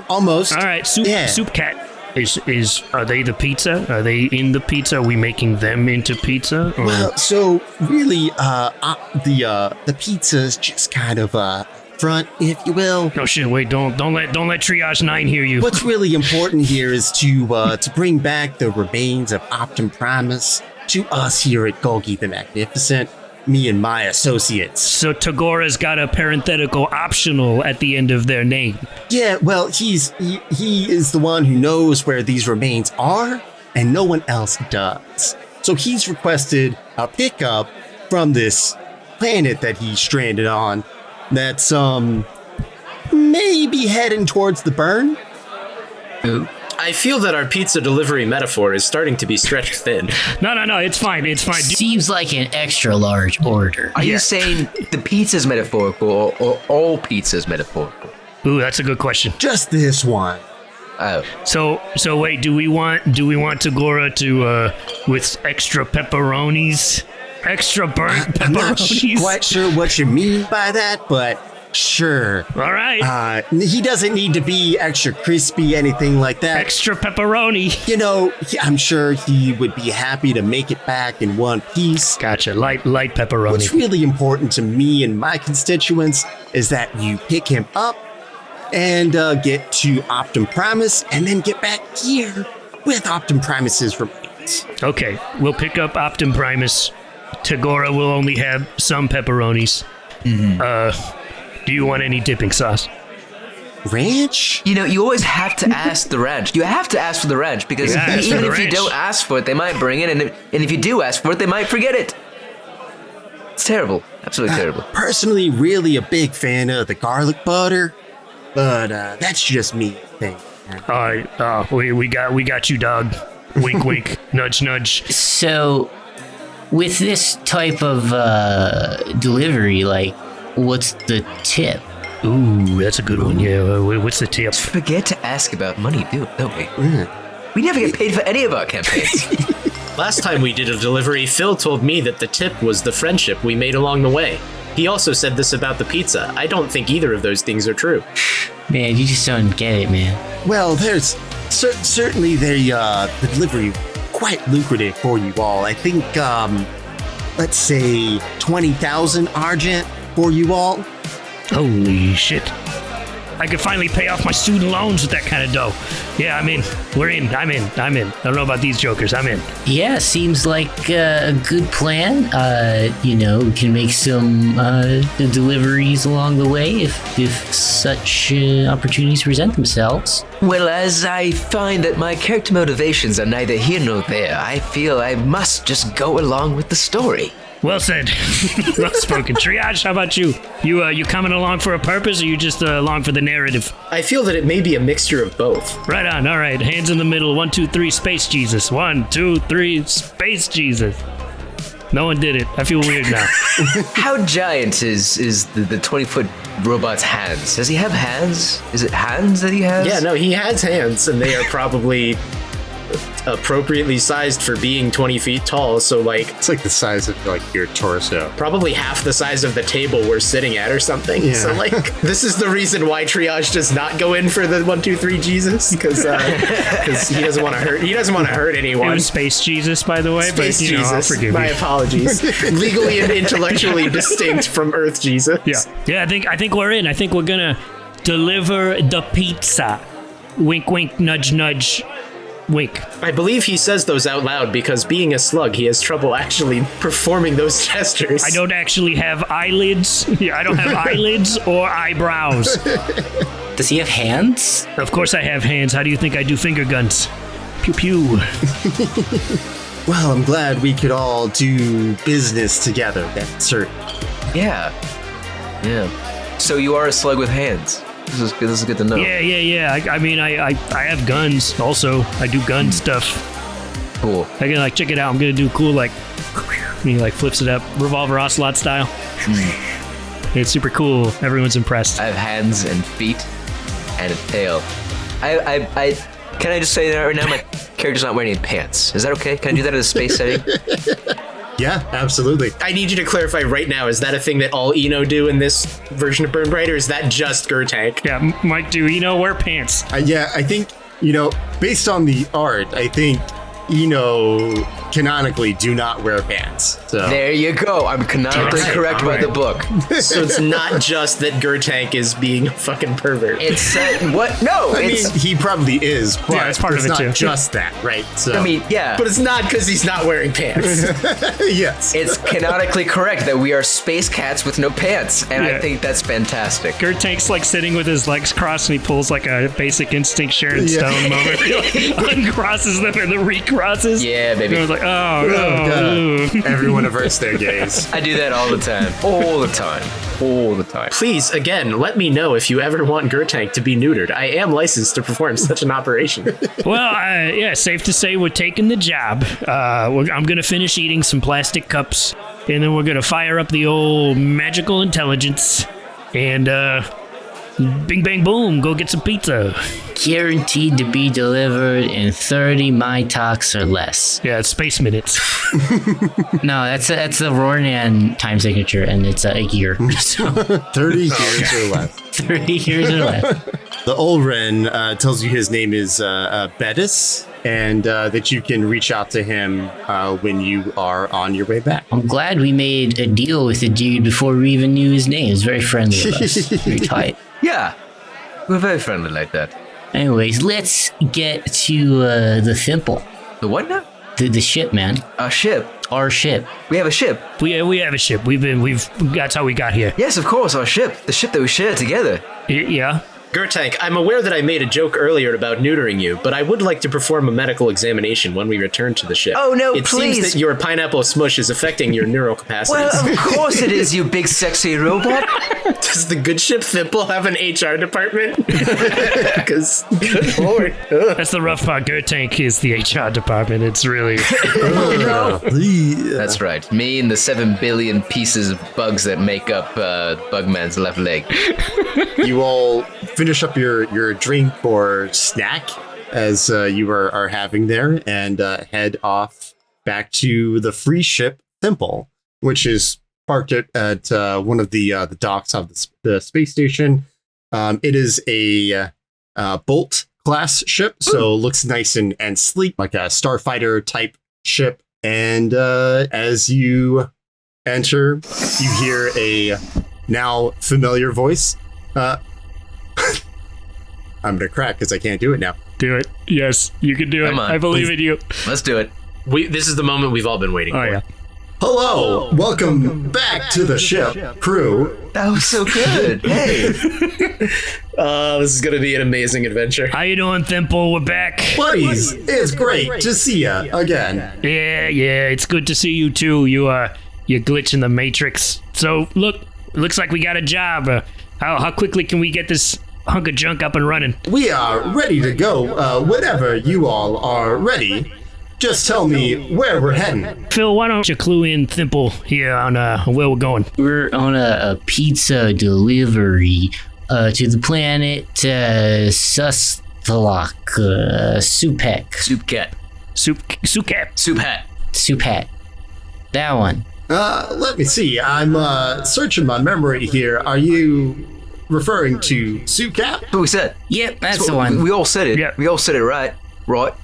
Almost. All right, Soup Cat. Are they the pizza? Are they in the pizza? Are we making them into pizza? Or? Well, so really, the pizza's just kind of front, if you will. No shit. Wait, don't let Triage 9 hear you. What's really important here is to bring back the remains of Optum Primus to us here at Golgi the Magnificent. Me and my associates. So Tagora's got a parenthetical optional at the end of their name. Yeah, well, he is the one who knows where these remains are, and no one else does. So he's requested a pickup from this planet that he's stranded on that's maybe heading towards the burn. I feel that our pizza delivery metaphor is starting to be stretched thin. No, it's fine. It's fine. Seems like an extra large order. Are you saying the pizza's metaphorical or all pizza's metaphorical? Ooh, that's a good question. Just this one. Oh. So wait, do we want Tagora to with extra pepperonis? Extra burnt I'm not pepperonis? quite sure what you mean by that, but sure. All right. He doesn't need to be extra crispy, anything like that. Extra pepperoni. You know, I'm sure he would be happy to make it back in one piece. Gotcha. Light pepperoni. What's really important to me and my constituents is that you pick him up and get to Optum Primus and then get back here with Optum Primus's remains. Okay, we'll pick up Optum Primus. Tagora will only have some pepperonis. Do you want any dipping sauce? Ranch? You know, you always have to ask the ranch. You have to ask for the ranch because Yeah, ask for even the if you ranch. don't ask for it, they might bring it, and if you do ask for it, they might forget it. It's terrible. Absolutely terrible. Personally, really a big fan of the garlic butter, but that's just me thing. All right, we got you, dog. Wink, wink, nudge, nudge. So, with this type of delivery, like, what's the tip? Ooh, that's a good one. Yeah, what's the tip? Forget to ask about money, don't we? We never get paid for any of our campaigns. Last time we did a delivery, Phil told me that the tip was the friendship we made along the way. He also said this about the pizza. I don't think either of those things are true. Man, you just don't get it, man. Well, there's certainly the delivery quite lucrative for you all. I think, let's say 20,000 Argent for you all. Holy shit. I could finally pay off my student loans with that kind of dough. Yeah, I'm in. We're in. I'm in. I don't know about these jokers. I'm in. Yeah, seems like a good plan. We can make some deliveries along the way if such opportunities present themselves. Well, as I find that my character motivations are neither here nor there, I feel I must just go along with the story. Well said. Well spoken. Triage, how about you? You coming along for a purpose, or you just along for the narrative? I feel that it may be a mixture of both. Right on. All right. Hands in the middle. 1, 2, 3. Space Jesus. 1, 2, 3. Space Jesus. No one did it. I feel weird now. How giant is the 20-foot robot's hands? Does he have hands? Is it hands that he has? Yeah, no, he has hands, and they are probably appropriately sized for being 20 feet tall. So, like, It's like the size of like your torso. probably half the size of the table we're sitting at or something. Yeah. So, like, this is the reason why Triage does not go in for the 1, 2, 3 Jesus, because he doesn't want to hurt. He doesn't want to hurt It anyone. was Space Jesus, by the way. Space but, I'll Jesus. forgive My you. apologies. Legally and intellectually distinct from Earth Jesus. Yeah. I think we're in. I think we're gonna deliver the pizza. Wink, wink, nudge, nudge. Wink. I believe he says those out loud because being a slug, he has trouble actually performing those gestures. I don't actually have eyelids. Yeah, I don't have eyelids or eyebrows. Does he have hands? Of course I have hands. How do you think I do finger guns? Pew pew. Well, I'm glad we could all do business together. That's certain. Yeah. So you are a slug with hands. This is good to know. Yeah. I mean, I have guns also. I do gun stuff. Cool. I can check it out. I'm gonna do cool and he flips it up, revolver ocelot style. It's super cool. Everyone's impressed. I have hands and feet and a tail. I can I just say that right now my character's not wearing any pants. Is that okay? Can I do that in a space setting? Yeah, absolutely. I need you to clarify right now, is that a thing that all Eno do in this version of Burn Bryte, or is that just Gurtank? Yeah, Mike, do wear pants? Yeah, I think, based on the art, I think canonically do not wear pants. So There you go. I'm canonically Alright, correct by the book. So it's not just that Gurtank is being a fucking pervert. It's what? No, I it's. mean, he probably is, but Yeah, it's part of it's it not too. just that, right? So I mean, yeah. But it's not because he's not wearing pants. yes. It's canonically correct that we are space cats with no pants, and Yeah. I think that's fantastic. Gurtank's sitting with his legs crossed and he pulls a Basic Instinct Sharon Yeah. Stone moment. He uncrosses them and the Riku crosses. Yeah, baby. I was like, oh no. God. Everyone averts their gaze. I do that all the time. All the time. All the time. Please, again, let me know if you ever want Gertank to be neutered. I am licensed to perform such an operation. Well, yeah, safe to say we're taking the job. I'm going to finish eating some plastic cups, and then we're going to fire up the old magical intelligence, and bing, bang, boom, go get some pizza. Guaranteed to be delivered in 30 Mai Talks or less. Yeah, it's space minutes. No, that's the Rornan time signature, and it's a year. So 30 years or less. 30 years or less. The Olren tells you his name is Bettis, and that you can reach out to him when you are on your way back. I'm glad we made a deal with the dude before we even knew his name. It's very friendly of us. Very tight. Yeah. We're very friendly like that. Anyways, let's get to the Thimple. The what now? The ship, man. Our ship. Our ship. We have a ship. We have a ship. That's how we got here. Yes, of course, our ship. The ship that we share together. Yeah. Gertank, I'm aware that I made a joke earlier about neutering you, but I would like to perform a medical examination when we return to the ship. Oh, no, it please. Seems that your pineapple smush is affecting your neural capacities. Well, of course it is, you big sexy robot. Does the good ship Thimple have an HR department? Because, good lord. Ugh. That's the rough part. Gertank is the HR department. It's really... That's right. Me and the 7 billion pieces of bugs that make up Bugman's left leg. You all finish up your drink or snack as you are having there, and head off back to the free ship Thimple, which is parked at one of the docks of the space station. It is a Bolt class ship, so looks nice and sleek, like a starfighter type ship. And as you enter, you hear a now familiar voice. I'm gonna crack because I can't do it now. Do it. Yes, you can do it. Come on, I believe in you. Let's do it. This is the moment we've all been waiting for. Yeah. Hello, welcome back to the ship, crew. That was so good. Hey. This is going to be an amazing adventure. How you doing, Thimple? We're back. Buddies, it's great to see ya again. Yeah, it's good to see you too. You glitch in the matrix. So look, looks like we got a job. How quickly can we get this hunk of junk up and running? We are ready to go whenever you all are ready. Just tell me where we're heading. Phil, why don't you clue in Thimple here on where we're going? We're on a pizza delivery to the planet Sustalak, Supek. Soup cat. Soup cap. Soup hat. Soup hat. That one. Let me see. I'm searching my memory here. Are you referring to Sucap? That's what we said. Yep, that's the one. We all said it. Yep. We all said it right. Right.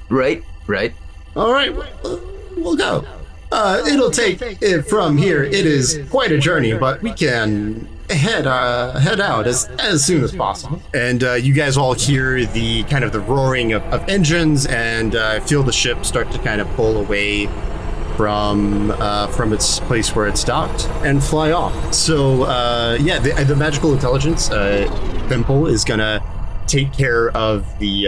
All right, we'll go. It'll take it from here. It is quite a journey, but we can head out as soon as possible. And you guys all hear the kind of the roaring of engines, and feel the ship start to kind of pull away from its place where it's docked and fly off. So the magical intelligence Thimple is gonna take care of the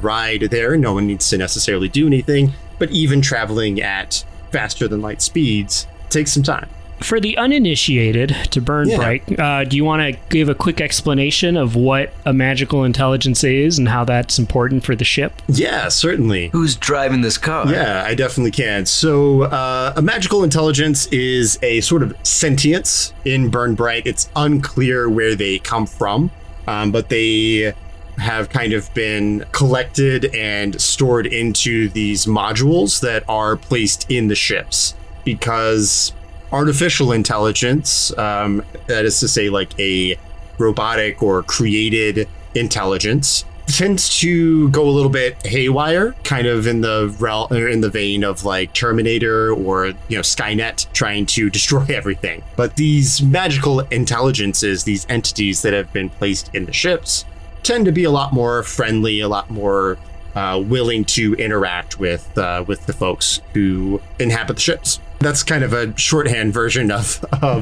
ride there. No one needs to necessarily do anything, but even traveling at faster than light speeds takes some time. For the uninitiated to burn Bryte, do you want to give a quick explanation of what a magical intelligence is and how that's important for the ship? Yeah, certainly. Who's driving this car? Yeah, I definitely can. So a magical intelligence is a sort of sentience in Burn Bryte. It's unclear where they come from. But they have kind of been collected and stored into these modules that are placed in the ships, because artificial intelligence, that is to say like a robotic or created intelligence, tends to go a little bit haywire, kind of in the vein of like Terminator or Skynet trying to destroy everything. But these magical intelligences, these entities that have been placed in the ships, tend to be a lot more friendly, a lot more willing to interact with the folks who inhabit the ships. That's kind of a shorthand version of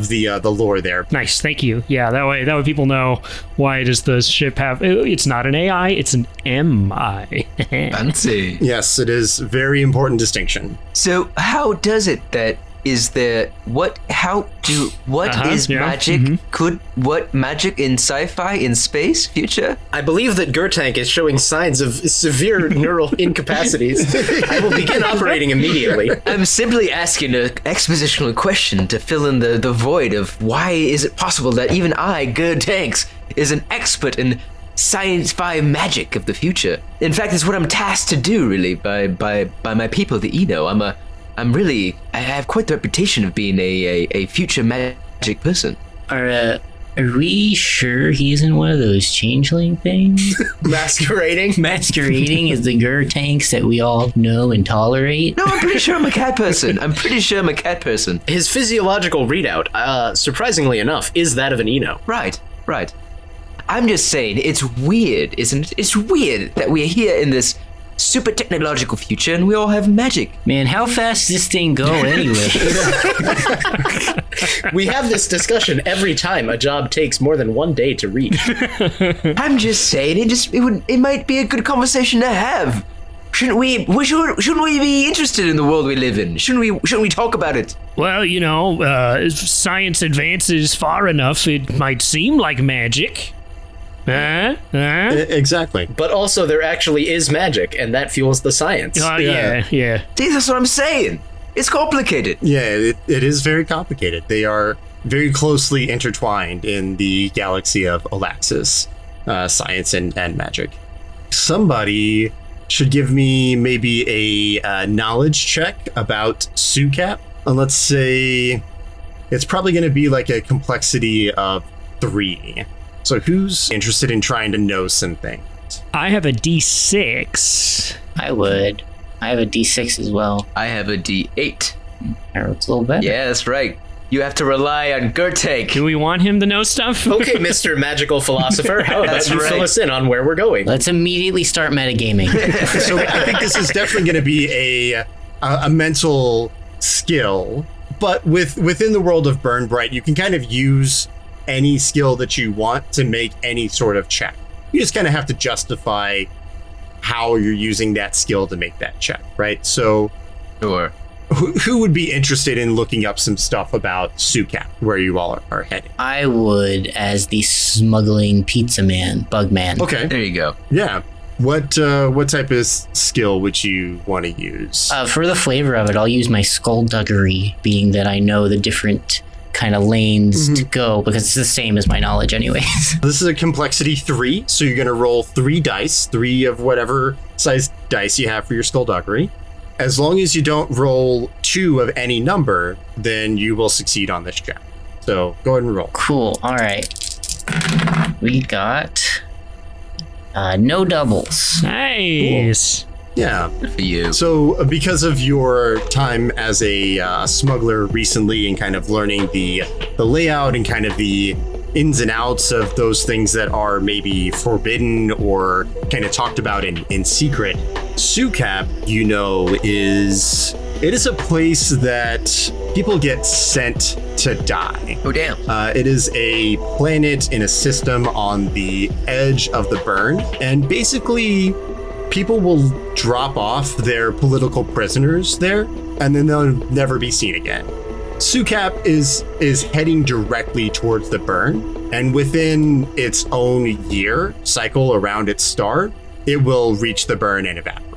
the lore there. Nice, thank you. Yeah, that way people know why does the ship have... It's not an AI, it's an MI. Fancy. Yes, it is very important distinction. So how does it that is there what is magic? What magic in sci-fi in space future? I believe that Gurtank is showing signs of severe neural incapacities. I will begin operating immediately. I'm simply asking an expositional question to fill in the void of why is it possible that even I, Gurtanks, is an expert in sci-fi magic of the future. In fact, it's what I'm tasked to do, really, by my people, the Eno. I have quite the reputation of being a future magic person. Are we sure he isn't one of those changeling things? Masquerading? Masquerading as the Gurtanks that we all know and tolerate? No, I'm pretty sure I'm a cat person. His physiological readout, surprisingly enough, is that of an Eno. Right. I'm just saying, it's weird, isn't it? It's weird that we're here in this super technological future and we all have magic. Man, how fast does this thing go anyway? We have this discussion every time a job takes more than 1 day to reach. I'm just saying, it might be a good conversation to have. Shouldn't we be interested in the world we live in? Shouldn't we talk about it? Well, if science advances far enough, it might seem like magic. Exactly. But also there actually is magic, and that fuels the science. Yeah. See, that's what I'm saying. It's complicated. Yeah, it is very complicated. They are very closely intertwined in the galaxy of Olaxis, science and magic. Somebody should give me maybe a knowledge check about SUCAP. And let's say it's probably going to be like a complexity of 3. So who's interested in trying to know some things? I have a D6. I would. I have a D6 as well. I have a D8. Harold's a little better. Yeah, that's right. You have to rely on Gurtank. Do we want him to know stuff? Okay, Mr. Magical Philosopher, how about you fill us in on where we're going? Let's immediately start metagaming. So I think this is definitely going to be a mental skill, but within the world of Burn Bryte, you can kind of use any skill that you want to make any sort of check. You just kind of have to justify how you're using that skill to make that check, right? So Sure. who would be interested in looking up some stuff about SUCAP, where you all are heading? I would, as the smuggling pizza man, bug man. Okay. There you go. Yeah. What type of skill would you want to use? For the flavor of it, I'll use my skullduggery, being that I know the different kind of lanes to go, because it's the same as my knowledge anyways. This is a complexity 3, so you're going to roll 3 dice, 3 of whatever size dice you have for your skullduggery. As long as you don't roll 2 of any number, then you will succeed on this check. So go ahead and roll. Cool. All right. We got no doubles. Nice. Yeah. Good for you. So because of your time as a smuggler recently and kind of learning the layout and kind of the ins and outs of those things that are maybe forbidden or kind of talked about in secret, SUCAP, is a place that people get sent to die. Oh, damn. It is a planet in a system on the edge of the burn, and basically people will drop off their political prisoners there, and then they'll never be seen again. SUCAP is heading directly towards the burn, and within its own year cycle around its star, it will reach the burn and evaporate.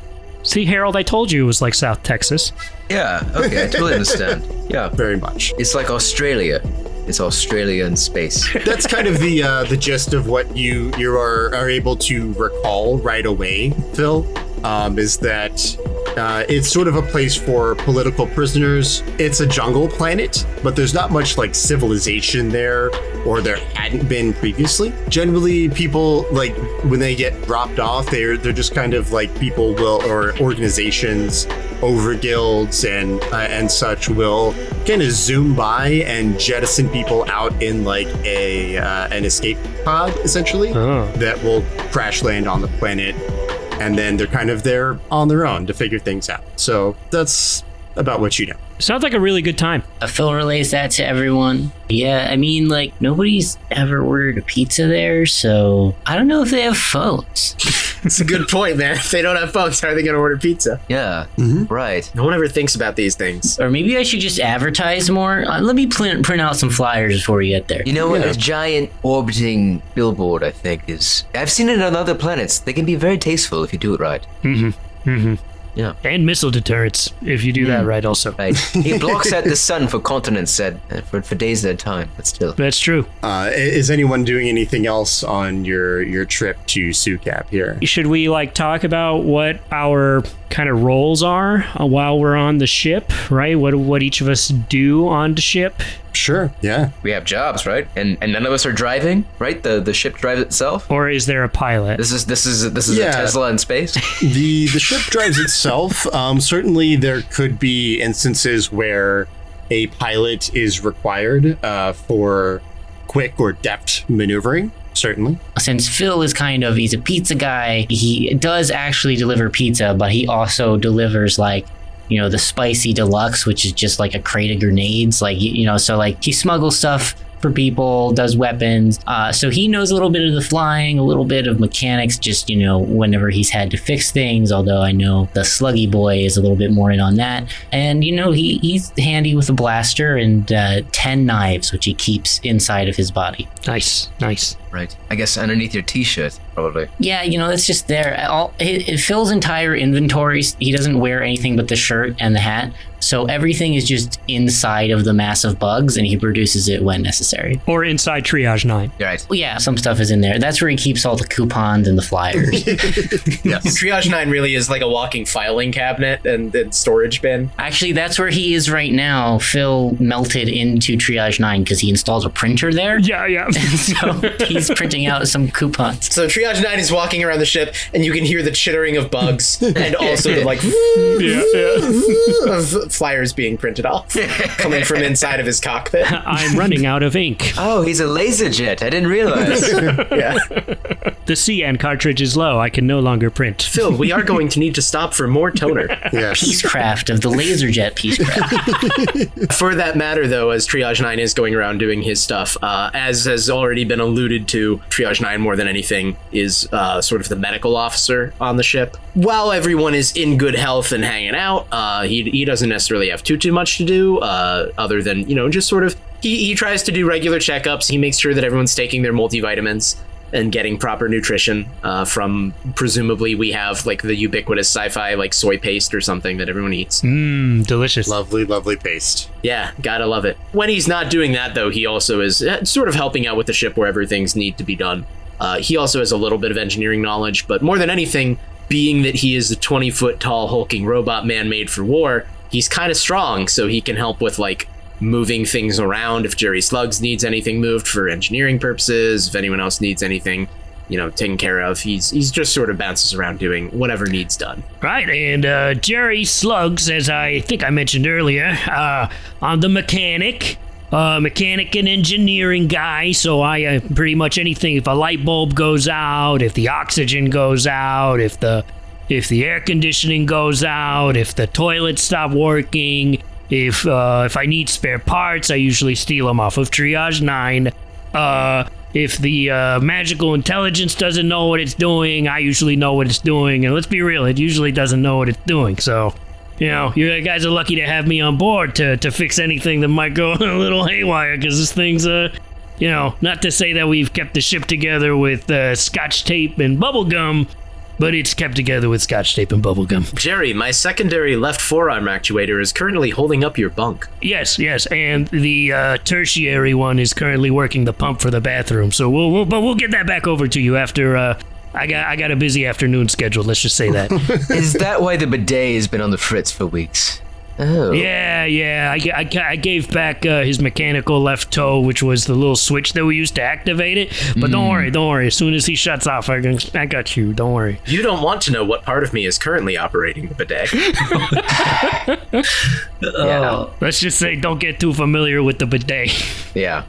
See, Harold, I told you it was like South Texas. Yeah, okay, I totally understand. Yeah. Very much. It's like Australia. It's Australia in space. That's kind of the gist of what you are able to recall right away, Phil, is that it's sort of a place for political prisoners. It's a jungle planet, but there's not much like civilization there, or there hadn't been previously. Generally, people, like, when they get dropped off, they're just kind of like people or organizations, over guilds and such will kind of zoom by and jettison people out in like an escape pod, essentially, that will crash land on the planet, and then they're kind of there on their own to figure things out. So that's about what you know. Sounds like a really good time. Phil relays that to everyone. Yeah, I mean, like, nobody's ever ordered a pizza there, so I don't know if they have phones. It's a good point, man. If they don't have phones, how are they going to order pizza? Yeah, right. No one ever thinks about these things. Or maybe I should just advertise more. Let me print out some flyers before we get there. You know what? A giant orbiting billboard, I think, is... I've seen it on other planets. They can be very tasteful if you do it right. Yeah. And missile deterrents, if you do that right also. Right. It blocks out the sun for continents for days at a time, but still. That's true. Is anyone doing anything else on your trip to Sukap here? Should we talk about what our kind of roles are while we're on the ship, right? What each of us do on the ship? Sure, yeah. We have jobs, right? And none of us are driving, right? The ship drives itself. Or is there a pilot? This is a Tesla in space. The ship drives itself. Certainly there could be instances where a pilot is required for quick or deft maneuvering. Certainly. Since Phil is he's a pizza guy, he does actually deliver pizza, but he also delivers the spicy deluxe, which is just like a crate of grenades. So he smuggles stuff for people, does weapons. So he knows a little bit of the flying, a little bit of mechanics, just, whenever he's had to fix things. Although I know the sluggy boy is a little bit more in on that. And, he's handy with a blaster and 10 knives, which he keeps inside of his body. Nice. Right. I guess underneath your t-shirt, probably. Yeah, it's just there. It fills entire inventories. He doesn't wear anything but the shirt and the hat. So everything is just inside of the massive bugs, and he produces it when necessary. Or inside Triage 9. Right. Well, yeah, some stuff is in there. That's where he keeps all the coupons and the flyers. Yes. Triage 9 really is like a walking filing cabinet and storage bin. Actually, that's where he is right now. Phil melted into Triage 9 because he installed a printer there. Yeah. So he's printing out some coupons. So Triage 9 is walking around the ship, and you can hear the chittering of bugs and also the of flyers being printed off coming from inside of his cockpit. I'm running out of ink. Oh, he's a laser jet. I didn't realize. Yeah. The CN cartridge is low. I can no longer print. Phil, we are going to need to stop for more toner. Yes. Peacecraft of the Laserjet Peacecraft. For that matter, though, as Triage 9 is going around doing his stuff, as has already been alluded to, Triage 9 more than anything is sort of the medical officer on the ship. While everyone is in good health and hanging out, he doesn't necessarily have too much to do other than, just sort of, he tries to do regular checkups. He makes sure that everyone's taking their multivitamins and getting proper nutrition from, presumably we have the ubiquitous sci-fi soy paste or something that everyone eats. Delicious. Lovely paste. Yeah, gotta love it. When he's not doing that, though, he also is sort of helping out with the ship wherever things need to be done. He also has a little bit of engineering knowledge, but more than anything, being that he is a 20-foot tall hulking robot man made for war, he's kind of strong, so he can help with moving things around if Jerry Slugs needs anything moved for engineering purposes, if anyone else needs anything taken care of. He's just sort of bounces around doing whatever needs done. Right, and Jerry Slugs, as I think I mentioned earlier, I'm the mechanic and engineering guy, so I pretty much anything. If a light bulb goes out, if the oxygen goes out, if the air conditioning goes out, if the toilets stop working, if I need spare parts, I usually steal them off of Triage 9. If the magical intelligence doesn't know what it's doing, I usually know what it's doing. And let's be real, it usually doesn't know what it's doing. So, you guys are lucky to have me on board to fix anything that might go a little haywire, because this thing's, not to say that we've kept the ship together with scotch tape and bubble gum, but it's kept together with scotch tape and bubblegum. Jerry, my secondary left forearm actuator is currently holding up your bunk. Yes, and the tertiary one is currently working the pump for the bathroom. So we'll get that back over to you after. I got a busy afternoon scheduled. Let's just say that. Is that why the bidet has been on the fritz for weeks? Oh. Yeah. I gave back his mechanical left toe, which was the little switch that we used to activate it. But don't worry. As soon as he shuts off, I got you. Don't worry. You don't want to know what part of me is currently operating the bidet. Yeah. Let's just say don't get too familiar with the bidet. Yeah.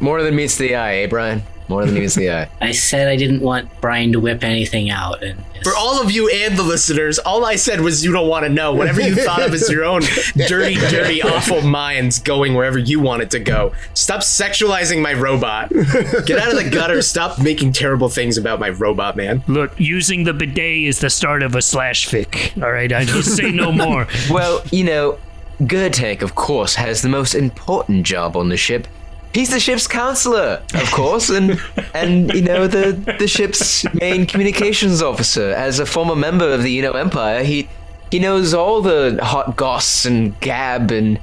More than meets the eye, eh, Brian? More than meets the eye. I said I didn't want Brian to whip anything out. And For all of you and the listeners, all I said was you don't want to know. Whatever you thought of is your own dirty, dirty, awful minds going wherever you want it to go. Stop sexualizing my robot. Get out of the gutter. Stop making terrible things about my robot, man. Look, using the bidet is the start of a slash fic. All right, I just say no more. Well, Gertank, of course, has the most important job on the ship. He's the ship's counselor, of course, and the ship's main communications officer. As a former member of the Empire, he knows all the hot goss and gab and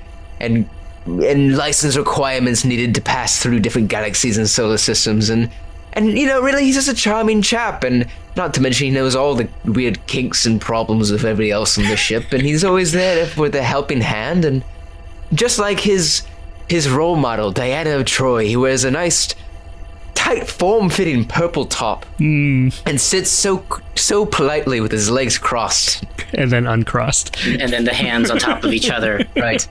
license requirements needed to pass through different galaxies and solar systems, and really he's just a charming chap, and not to mention he knows all the weird kinks and problems of everybody else on the ship, and he's always there with a helping hand, and just like his role model, Diana of Troy, he wears a nice, tight, form-fitting purple top and sits so politely with his legs crossed. And then uncrossed. and then the hands on top of each other. Right.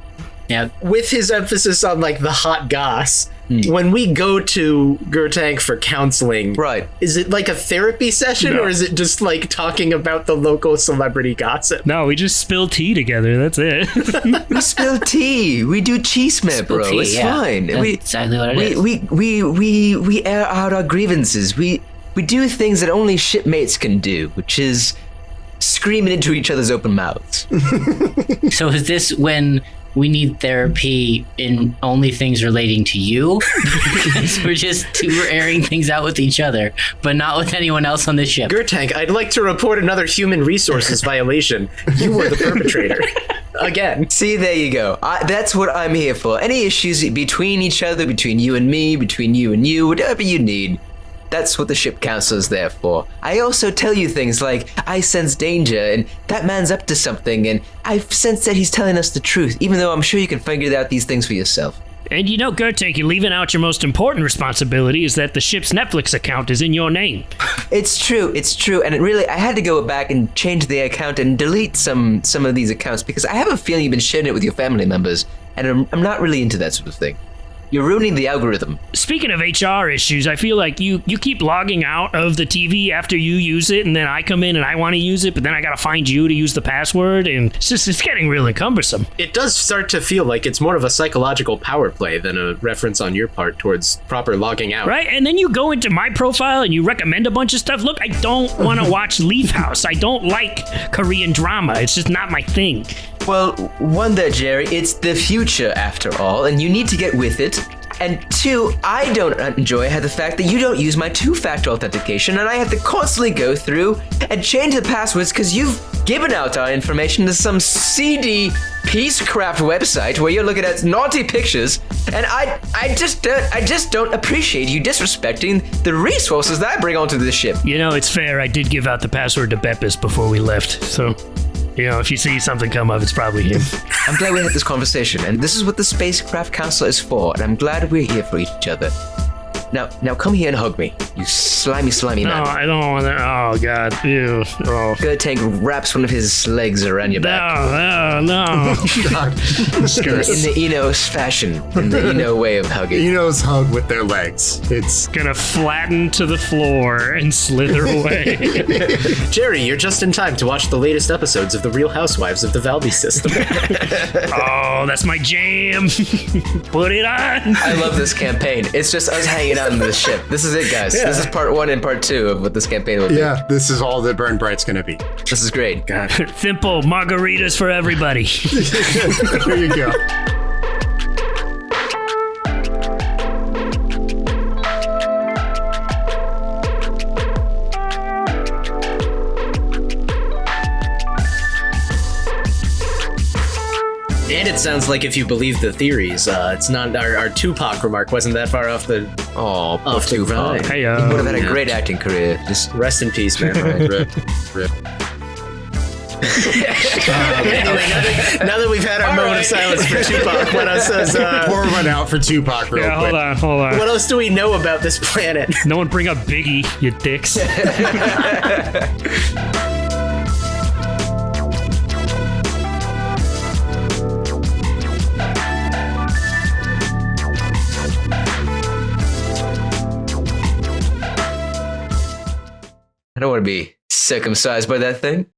Yeah. With his emphasis on like the hot goss, when we go to Gertank for counseling, Right. is it like a therapy session or is it just like talking about the local celebrity gossip? No, we just spill tea together. That's it. We spill tea. We do chisme, bro. Tea, It's yeah. fine. That's exactly what it is. We air out our grievances. We do things that only shipmates can do, which is screaming into each other's open mouths. So is this when we need therapy in only things relating to you? Because we're airing things out with each other, but not with anyone else on the ship. Gertank, I'd like to report another human resources violation. You were the perpetrator. Again. See, there you go. That's what I'm here for. Any issues between each other, between you and me, between you and you, whatever you need. That's what the ship counselor's there for. I also tell you things like, I sense danger, and that man's up to something, and I sense that he's telling us the truth, even though I'm sure you can figure out these things for yourself. And Gertank, you're leaving out your most important responsibility is that the ship's Netflix account is in your name. It's true, and really, I had to go back and change the account and delete some of these accounts, because I have a feeling you've been sharing it with your family members, and I'm not really into that sort of thing. You're ruining the algorithm. Speaking of HR issues, I feel like you keep logging out of the TV after you use it, and then I come in and I want to use it, but then I gotta find you to use the password, and it's getting really cumbersome. It does start to feel like it's more of a psychological power play than a reference on your part towards proper logging out. Right? And then you go into my profile and you recommend a bunch of stuff. Look, I don't want to watch Leaf House. I don't like Korean drama. It's just not my thing. Well, one there, Jerry, it's the future after all, and you need to get with it. And two, I don't enjoy the fact that you don't use my two-factor authentication, and I have to constantly go through and change the passwords because you've given out our information to some seedy Peacecraft website where you're looking at naughty pictures, and I just don't appreciate you disrespecting the resources that I bring onto this ship. It's fair. I did give out the password to Beppis before we left, so... if you see something come up, it's probably him. I'm glad we had this conversation, and this is what the Spacecraft Council is for, and I'm glad we're here for each other. Now come here and hug me, you slimy man. No, I don't want to. Oh, God. Ew. Oh. Gertank wraps one of his legs around your back. No. In the Enos fashion, in the Eno way of hugging. Enos hug with their legs. It's Gonna flatten to the floor and slither away. Jerry, you're just in time to watch the latest episodes of The Real Housewives of the Valby System. Oh, that's my jam. Put it on. I love this campaign. It's just us hanging out on this ship. This is it, guys. Yeah. This is part 1 and part 2 of what this campaign will be. yeah, this is all that Burn Bright's gonna be. This is great. God. Simple margaritas for everybody. There you go. And it sounds like if you believe the theories, it's not our Tupac remark wasn't that far off the Oh, poor off the Tupac. vine. Hey, He would have had a great acting career. Just Rest in peace, man. Rip. Anyway, now that we've had our moment of silence for Tupac, what else is, Pour one out for Tupac real Yeah, quick. hold on. what else do we know about this planet? No one bring up Biggie, you dicks. want to be circumcised by that thing.